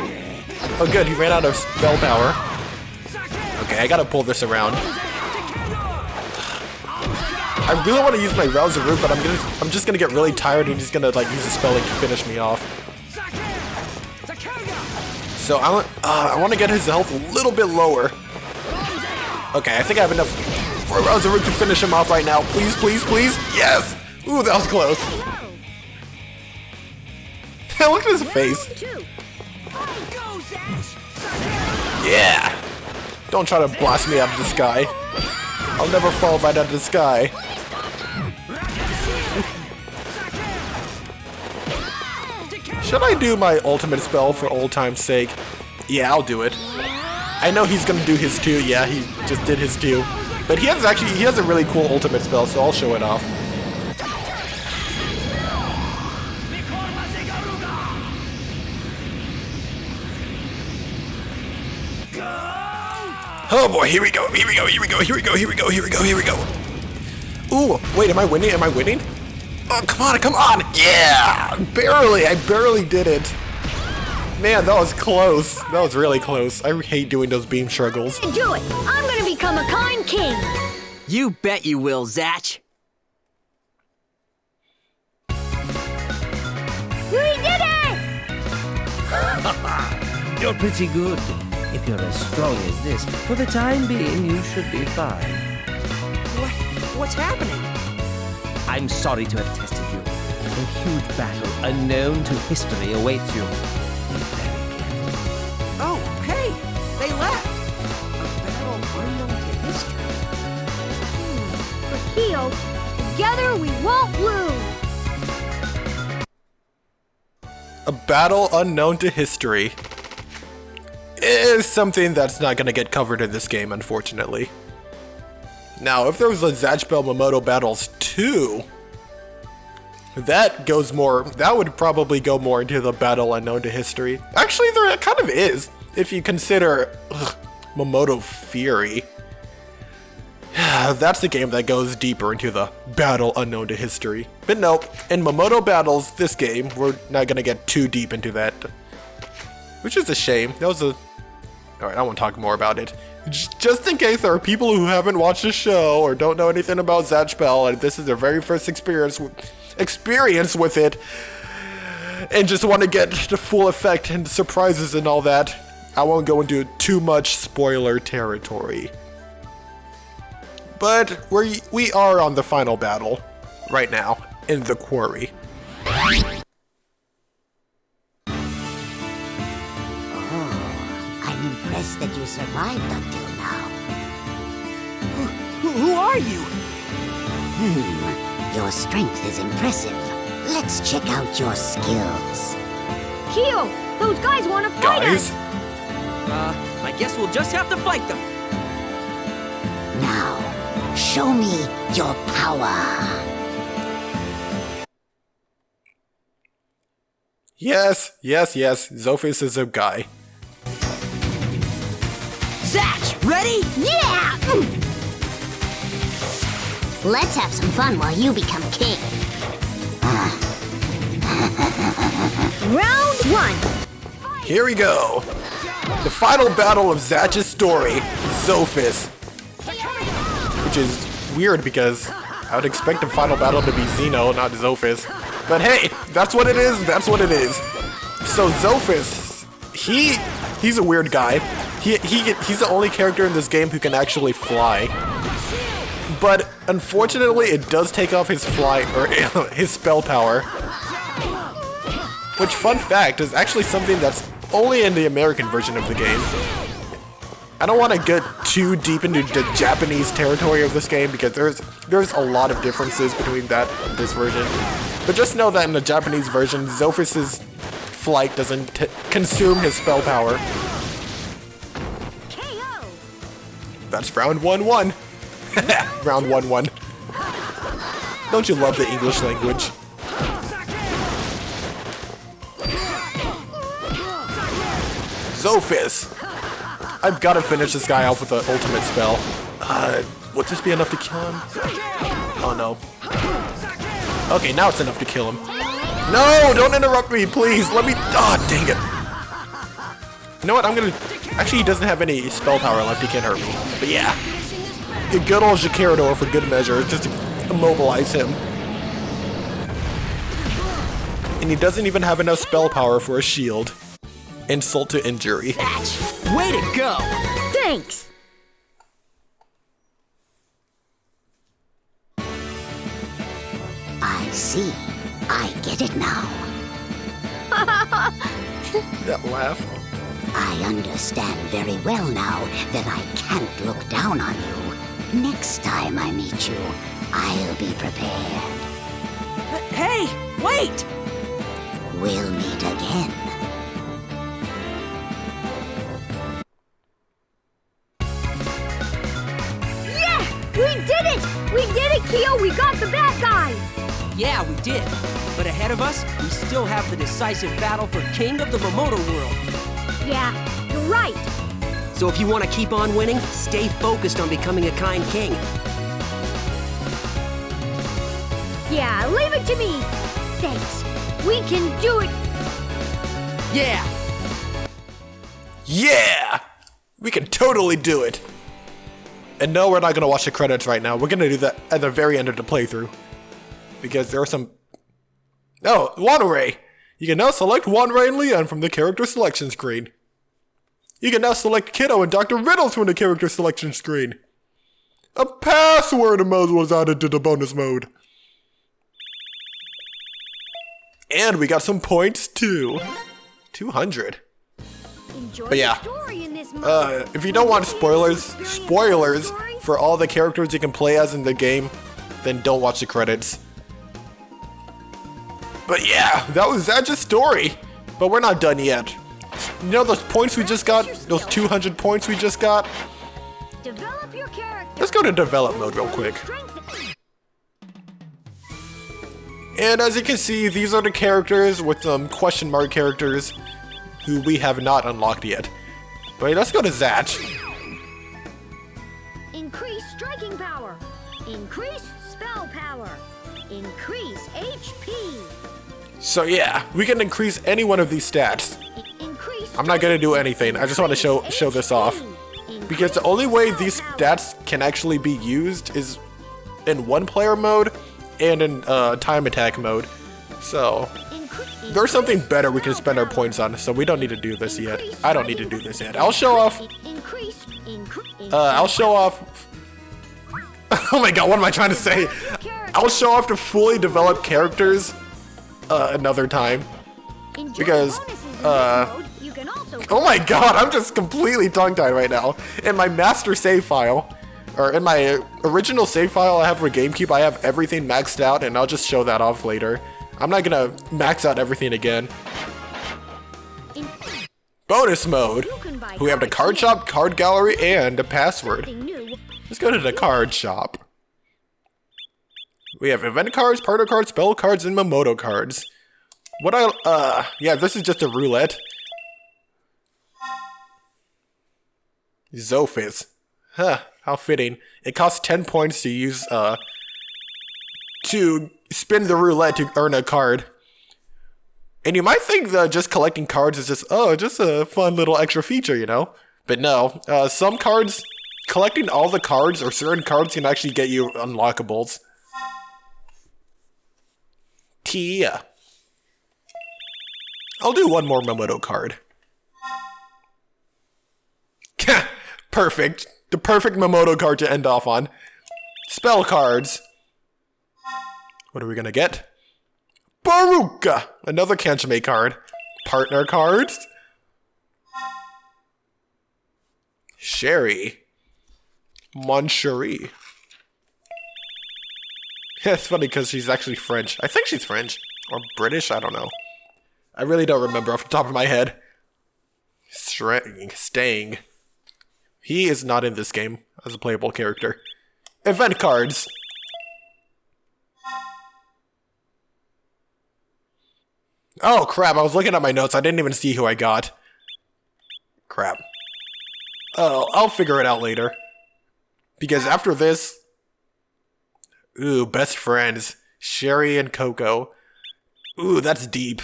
Speaker 2: Oh good, he ran out of spell power. Okay, I gotta pull this around. I really want to use my Rouser Root, but I'm just gonna get really tired and he's gonna like use a spell like to finish me off. So I want to get his health a little bit lower. Okay, I think I have enough for a Rouser Root to finish him off right now. Please, please, please. Yes! Ooh, that was close. Look at his face. Yeah! Don't try to blast me out of the sky. I'll never fall right out of the sky. Should I do my ultimate spell for old time's sake? Yeah, I'll do it. I know he's gonna do his too. Yeah, he just did his too. But he has a really cool ultimate spell, so I'll show it off. Oh boy, here we go, here we go, here we go, here we go, here we go, here we go, here we go. Ooh, wait, am I winning? Am I winning? Oh, come on, come on! Yeah! Barely, I barely did it. Man, that was close. That was really close. I hate doing those beam struggles.
Speaker 1: Do it! I'm gonna become a kind king!
Speaker 6: You bet you will, Zatch.
Speaker 1: We did it!
Speaker 12: You're pretty good. If you're as strong as this, for the time being, you should be fine.
Speaker 6: What's happening?
Speaker 12: I'm sorry to have tested you. A huge battle unknown to history awaits you.
Speaker 6: Oh, hey! They left! A battle unknown to history.
Speaker 1: But Kyo, together we won't lose!
Speaker 2: A battle unknown to history is something that's not going to get covered in this game, unfortunately. Now, if there was a Zatch Bell Mamodo Battles 2, that would probably go more into the battle unknown to history. Actually, there kind of is, if you consider Mamodo Fury. That's the game that goes deeper into the battle unknown to history. But nope, in Mamodo Battles, this game, we're not going to get too deep into that. Which is a shame. That was a... Alright, I won't talk more about it. Just in case there are people who haven't watched the show or don't know anything about Zatch Bell and this is their very first experience with it and just want to get the full effect and surprises and all that, I won't go into too much spoiler territory. But we are on the final battle right now in the quarry.
Speaker 8: I'm impressed that you survived until now.
Speaker 6: Who are you?
Speaker 8: Your strength is impressive. Let's check out your skills.
Speaker 1: Kyo, those guys want to fight us!
Speaker 6: I guess we'll just have to fight them.
Speaker 8: Now, show me your power.
Speaker 2: Yes, Zophis is a guy.
Speaker 6: Zatch, ready?
Speaker 8: Yeah! Let's have some fun while you become king.
Speaker 1: Round 1.
Speaker 2: Here we go. The final battle of Zatch's story, Zophis. Which is weird because I would expect the final battle to be Xeno, not Zophis. But hey, that's what it is, that's what it is. So Zophis, he's a weird guy. He's the only character in this game who can actually fly. But unfortunately, it does take off his his spell power. Which, fun fact, is actually something that's only in the American version of the game. I don't want to get too deep into the Japanese territory of this game because there's a lot of differences between that and this version. But just know that in the Japanese version, Zophis' flight doesn't consume his spell power.
Speaker 1: KO.
Speaker 2: That's round 1-1. Round 1-1. Don't you love the English language? Zophis! I've got to finish this guy off with an ultimate spell. Would this be enough to kill him? Oh no. Okay, now it's enough to kill him. No! Don't interrupt me, please! Let me... Ah, dang it. You know what? I'm gonna... Actually, he doesn't have any spell power left. He can't hurt me. But yeah. The good old Jacarador for good measure, just to immobilize him. And he doesn't even have enough spell power for a shield. Insult to injury.
Speaker 6: Way to go!
Speaker 1: Thanks.
Speaker 8: I see. I get it now.
Speaker 2: That laugh.
Speaker 8: I understand very well now that I can't look down on you. Next time I meet you, I'll be prepared.
Speaker 6: Hey, wait!
Speaker 8: We'll meet again.
Speaker 1: We did it! We did it, Kyo! We got the bad guys!
Speaker 6: Yeah, we did. But ahead of us, we still have the decisive battle for King of the Mamodo world.
Speaker 1: Yeah, you're right.
Speaker 6: So if you want to keep on winning, stay focused on becoming a kind king.
Speaker 1: Yeah, leave it to me. Thanks. We can do it.
Speaker 6: Yeah!
Speaker 2: Yeah! We can totally do it. And no, we're not going to watch the credits right now. We're going to do that at the very end of the playthrough. Because there are some... Oh, Wanderay! You can now select Wanderay and Leon from the character selection screen. You can now select Kiddo and Dr. Riddles from the character selection screen. A password mode was added to the bonus mode. And we got some points too. 200.
Speaker 1: Enjoy
Speaker 2: But yeah,
Speaker 1: the story in this mode.
Speaker 2: if you don't want spoilers for all the characters you can play as in the game, then don't watch the credits. But yeah, that was Zatch's story. But we're not done yet. You know those points we just got? Those 200 points we just got?
Speaker 1: Develop your character.
Speaker 2: Let's go to develop mode real quick. And as you can see, these are the characters with some question mark characters who we have not unlocked yet. But let's go to Zatch.
Speaker 1: Increase striking power. Increase spell power. Increase HP.
Speaker 2: So yeah, we can increase any one of these stats. I'm not gonna do anything, I just want to show this off. Because the only way these stats can actually be used is in one player mode and in time attack mode. So there's something better we can spend our points on, so we don't need to do this yet. I don't need to do this yet. I'll show off. Oh my god, what am I trying to say? I'll show off the fully developed characters another time. Because, oh my god, I'm just completely tongue-tied right now. In my master save file, or in my original save file I have for GameCube, I have everything maxed out, and I'll just show that off later. I'm not gonna max out everything again. Bonus mode. We have the card shop, card gallery, and a password. Let's go to the card shop. We have event cards, partner cards, spell cards, and Mamodo cards. Yeah, this is just a roulette. Zophis. Huh, how fitting. It costs 10 points to use, to spin the roulette to earn a card. And you might think that just collecting cards is just a fun little extra feature, you know? But no, some cards, collecting all the cards or certain cards can actually get you unlockables. Tia. I'll do one more Mamodo card. Perfect. The perfect Mamodo card to end off on. Spell cards. What are we gonna get? Baruka! Another Kanchime card. Partner cards. Sherry. Mon Cherie. It's funny because she's actually French. I think she's French. Or British, I don't know. I really don't remember off the top of my head. Stang. He is not in this game as a playable character. Event cards. Oh crap, I was looking at my notes. I didn't even see who I got. Crap. Oh, I'll figure it out later. Because after this... Ooh, best friends. Sherry and Coco. Ooh, that's deep.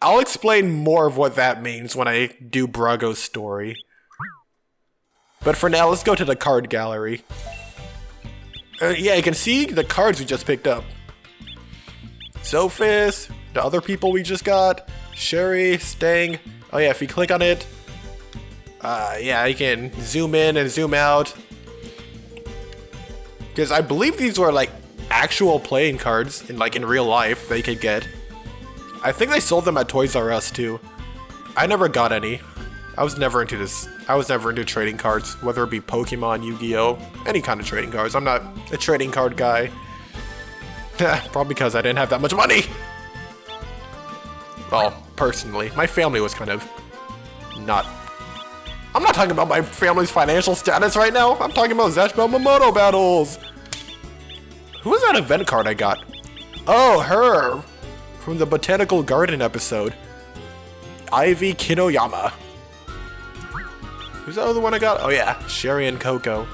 Speaker 2: I'll explain more of what that means when I do Brago's story. But for now, let's go to the card gallery. Yeah, you can see the cards we just picked up. Sophis, the other people we just got, Sherry, Stang. Oh yeah, if you click on it, yeah, you can zoom in and zoom out. Because I believe these were like actual playing cards in real life that you could get. I think they sold them at Toys R Us too. I never got any. I was never into this. I was never into trading cards, whether it be Pokemon, Yu-Gi-Oh, any kind of trading cards. I'm not a trading card guy. Probably because I didn't have that much money. Well, personally, my family was kind of not... I'm not talking about my family's financial status right now. I'm talking about Zatch Bell Mamodo Battles. Who was that event card I got? Oh, her. From the Botanical Garden episode. Ivy Kinoyama. Who's the other one I got? Oh yeah, Sherry and Coco.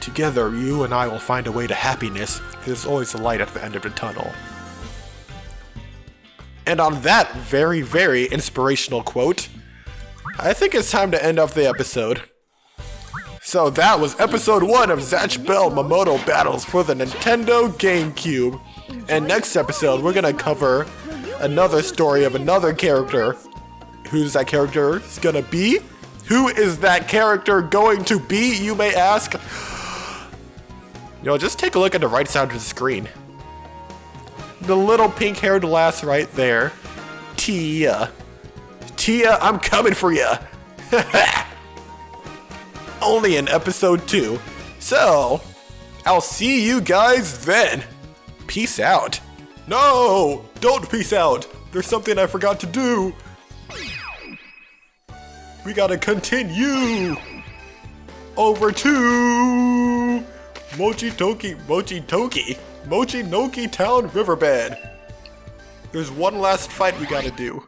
Speaker 2: Together, you and I will find a way to happiness. There's always a light at the end of the tunnel. And on that very, very inspirational quote, I think it's time to end off the episode. So that was episode 1 of Zatch Bell Mamodo Battles for the Nintendo GameCube. And next episode, we're gonna cover another story of another character. Who's that character gonna be? Who is that character going to be, you may ask? You know, just take a look at the right side of the screen. The little pink-haired lass right there. Tia. Tia, I'm coming for ya. Only in episode 2. So, I'll see you guys then. Peace out. No, don't peace out. There's something I forgot to do. We gotta continue. Over to Mochinoki Town Riverbed. There's one last fight we gotta do.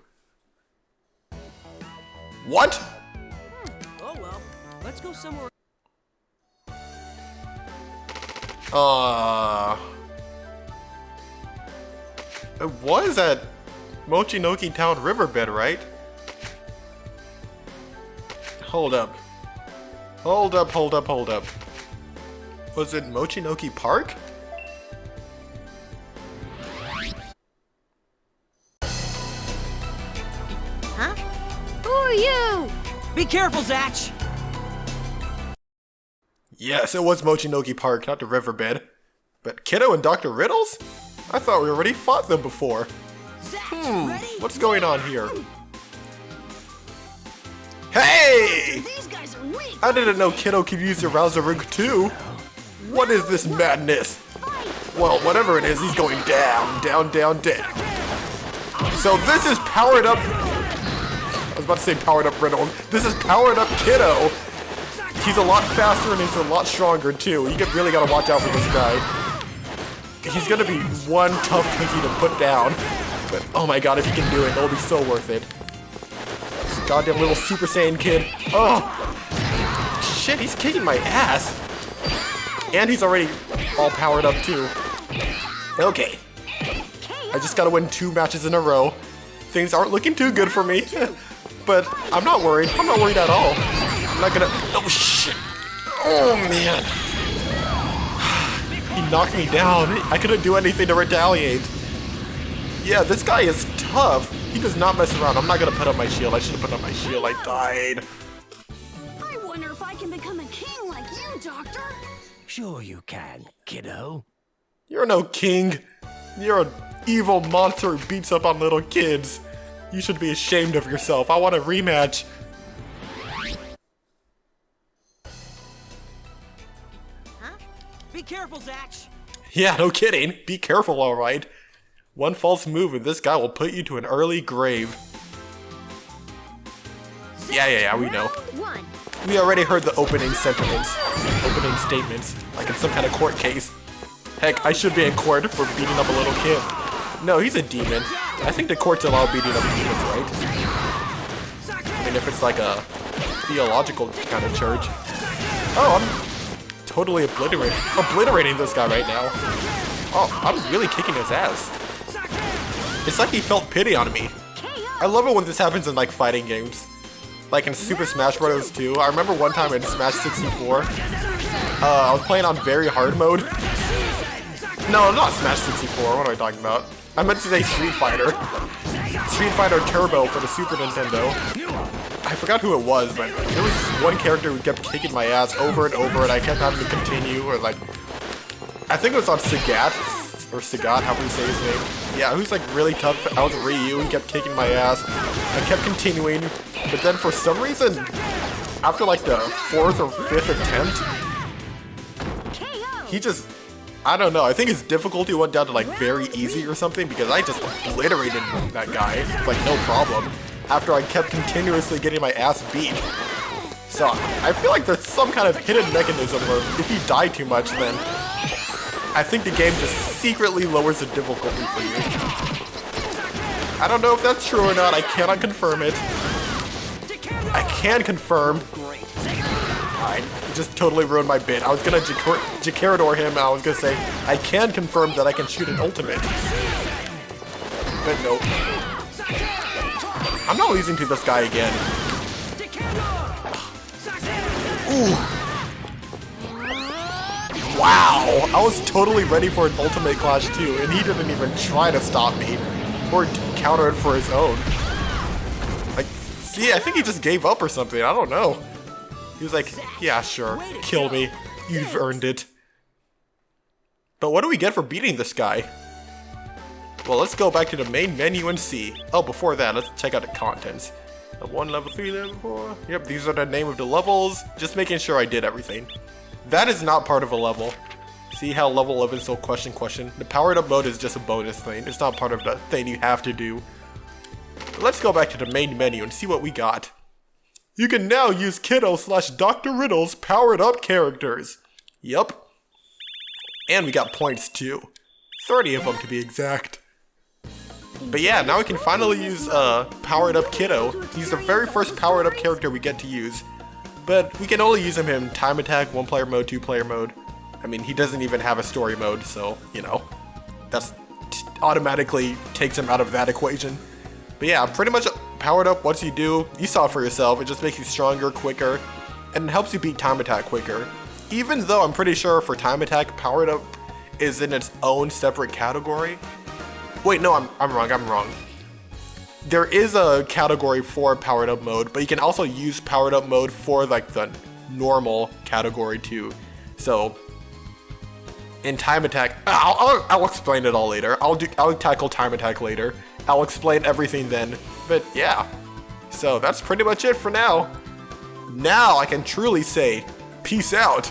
Speaker 2: What?
Speaker 6: Oh well, let's go somewhere.
Speaker 2: It was at Mochinoki Town Riverbed, right? Hold up. Hold up. Was it Mochinoki Park?
Speaker 1: Huh? Who are you?
Speaker 6: Be careful, Zatch!
Speaker 2: Yes, it was Mochinoki Park, not the riverbed. But Kiddo and Dr. Riddles? I thought we already fought them before. What's going on here? Hey! I didn't know Kiddo could use the Rouser-Rig too. What is this madness? Well, whatever it is, he's going down. So this is powered up... I was about to say powered up Riddle. This is powered up Kiddo. He's a lot faster and he's a lot stronger too. You really gotta watch out for this guy. He's gonna be one tough cookie to put down. But oh my god, if he can do it, it'll be so worth it. This goddamn little Super Saiyan kid. Oh! Shit, he's kicking my ass. And he's already all powered up too. Okay. I just gotta win 2 matches in a row. Things aren't looking too good for me. But I'm not worried. I'm not worried at all. I'm not gonna... Oh shit. Oh man. He knocked me down. I couldn't do anything to retaliate. Yeah, this guy is tough. He does not mess around. I'm not gonna put up my shield. I should have put up my shield. I died.
Speaker 1: I wonder if I can become a king like you, Doctor.
Speaker 11: Sure you can, kiddo.
Speaker 2: You're no king. You're an evil monster who beats up on little kids. You should be ashamed of yourself. I want a rematch.
Speaker 6: careful, Zatch.
Speaker 2: Yeah, no kidding. Be careful, alright. One false move and this guy will put you to an early grave. Yeah, we know. We already heard the opening statements, like in some kind of court case. Heck, I should be in court for beating up a little kid. No, he's a demon. I think the courts allow beating up demons, right? I mean, if it's like a theological kind of church. Oh, I'm totally obliterating this guy right now. Oh, I'm really kicking his ass. It's like he felt pity on me. I love it when this happens in like fighting games. Like in Super Smash Bros. 2. I remember one time in Smash 64, I was playing on very hard mode. No, not Smash 64, what am I talking about? I meant to say Street Fighter. Street Fighter Turbo for the Super Nintendo. I forgot who it was, but there was one character who kept kicking my ass over and over, and I kept having to continue, or like... I think it was on Sagat, or Sagat, however you say his name. Yeah, who's like really tough. I was Ryu, he kept kicking my ass. I kept continuing, but then for some reason, after like the 4th or 5th attempt, he just... I don't know, I think his difficulty went down to like very easy or something because I just obliterated that guy, like no problem, after I kept continuously getting my ass beat. So, I feel like there's some kind of hidden mechanism where if you die too much, then I think the game just secretly lowers the difficulty for you. I don't know if that's true or not, I cannot confirm it. I can confirm. Alright, just totally ruined my bit. I was gonna Jacarador him and I was gonna say, I can confirm that I can shoot an ultimate. But nope. I'm not losing to this guy again. Ooh. Wow, I was totally ready for an ultimate clash too, and he didn't even try to stop me or counter it for his own. Like, see, I think he just gave up or something. I don't know. He was like, yeah, sure, kill me. You've earned it. But what do we get for beating this guy? Well, let's go back to the main menu and see. Oh, before that, let's check out the contents. Level 1, level 3, level 4. Yep, these are the name of the levels. Just making sure I did everything. That is not part of a level. See how level 11 is so question. The powered up mode is just a bonus thing. It's not part of the thing you have to do. But let's go back to the main menu and see what we got. You can now use Kiddo/Dr. Riddle's powered up characters. Yup. And we got points too. 30 of them to be exact. But yeah, now we can finally use powered up Kiddo. He's the very first powered up character we get to use. But we can only use him in time attack, 1-player mode, 2-player mode. I mean, he doesn't even have a story mode, so, you know, that's automatically takes him out of that equation. But yeah, pretty much powered up, what you do, you saw it for yourself, it just makes you stronger, quicker, and it helps you beat time attack quicker. Even though I'm pretty sure for time attack, powered up is in its own separate category. Wait, no, I'm wrong. There is a category for powered up mode, but you can also use powered up mode for like the normal category too. So in time attack, I'll explain it all later. I'll tackle time attack later. I'll explain everything then. But yeah, so that's pretty much it for now. Now I can truly say, peace out.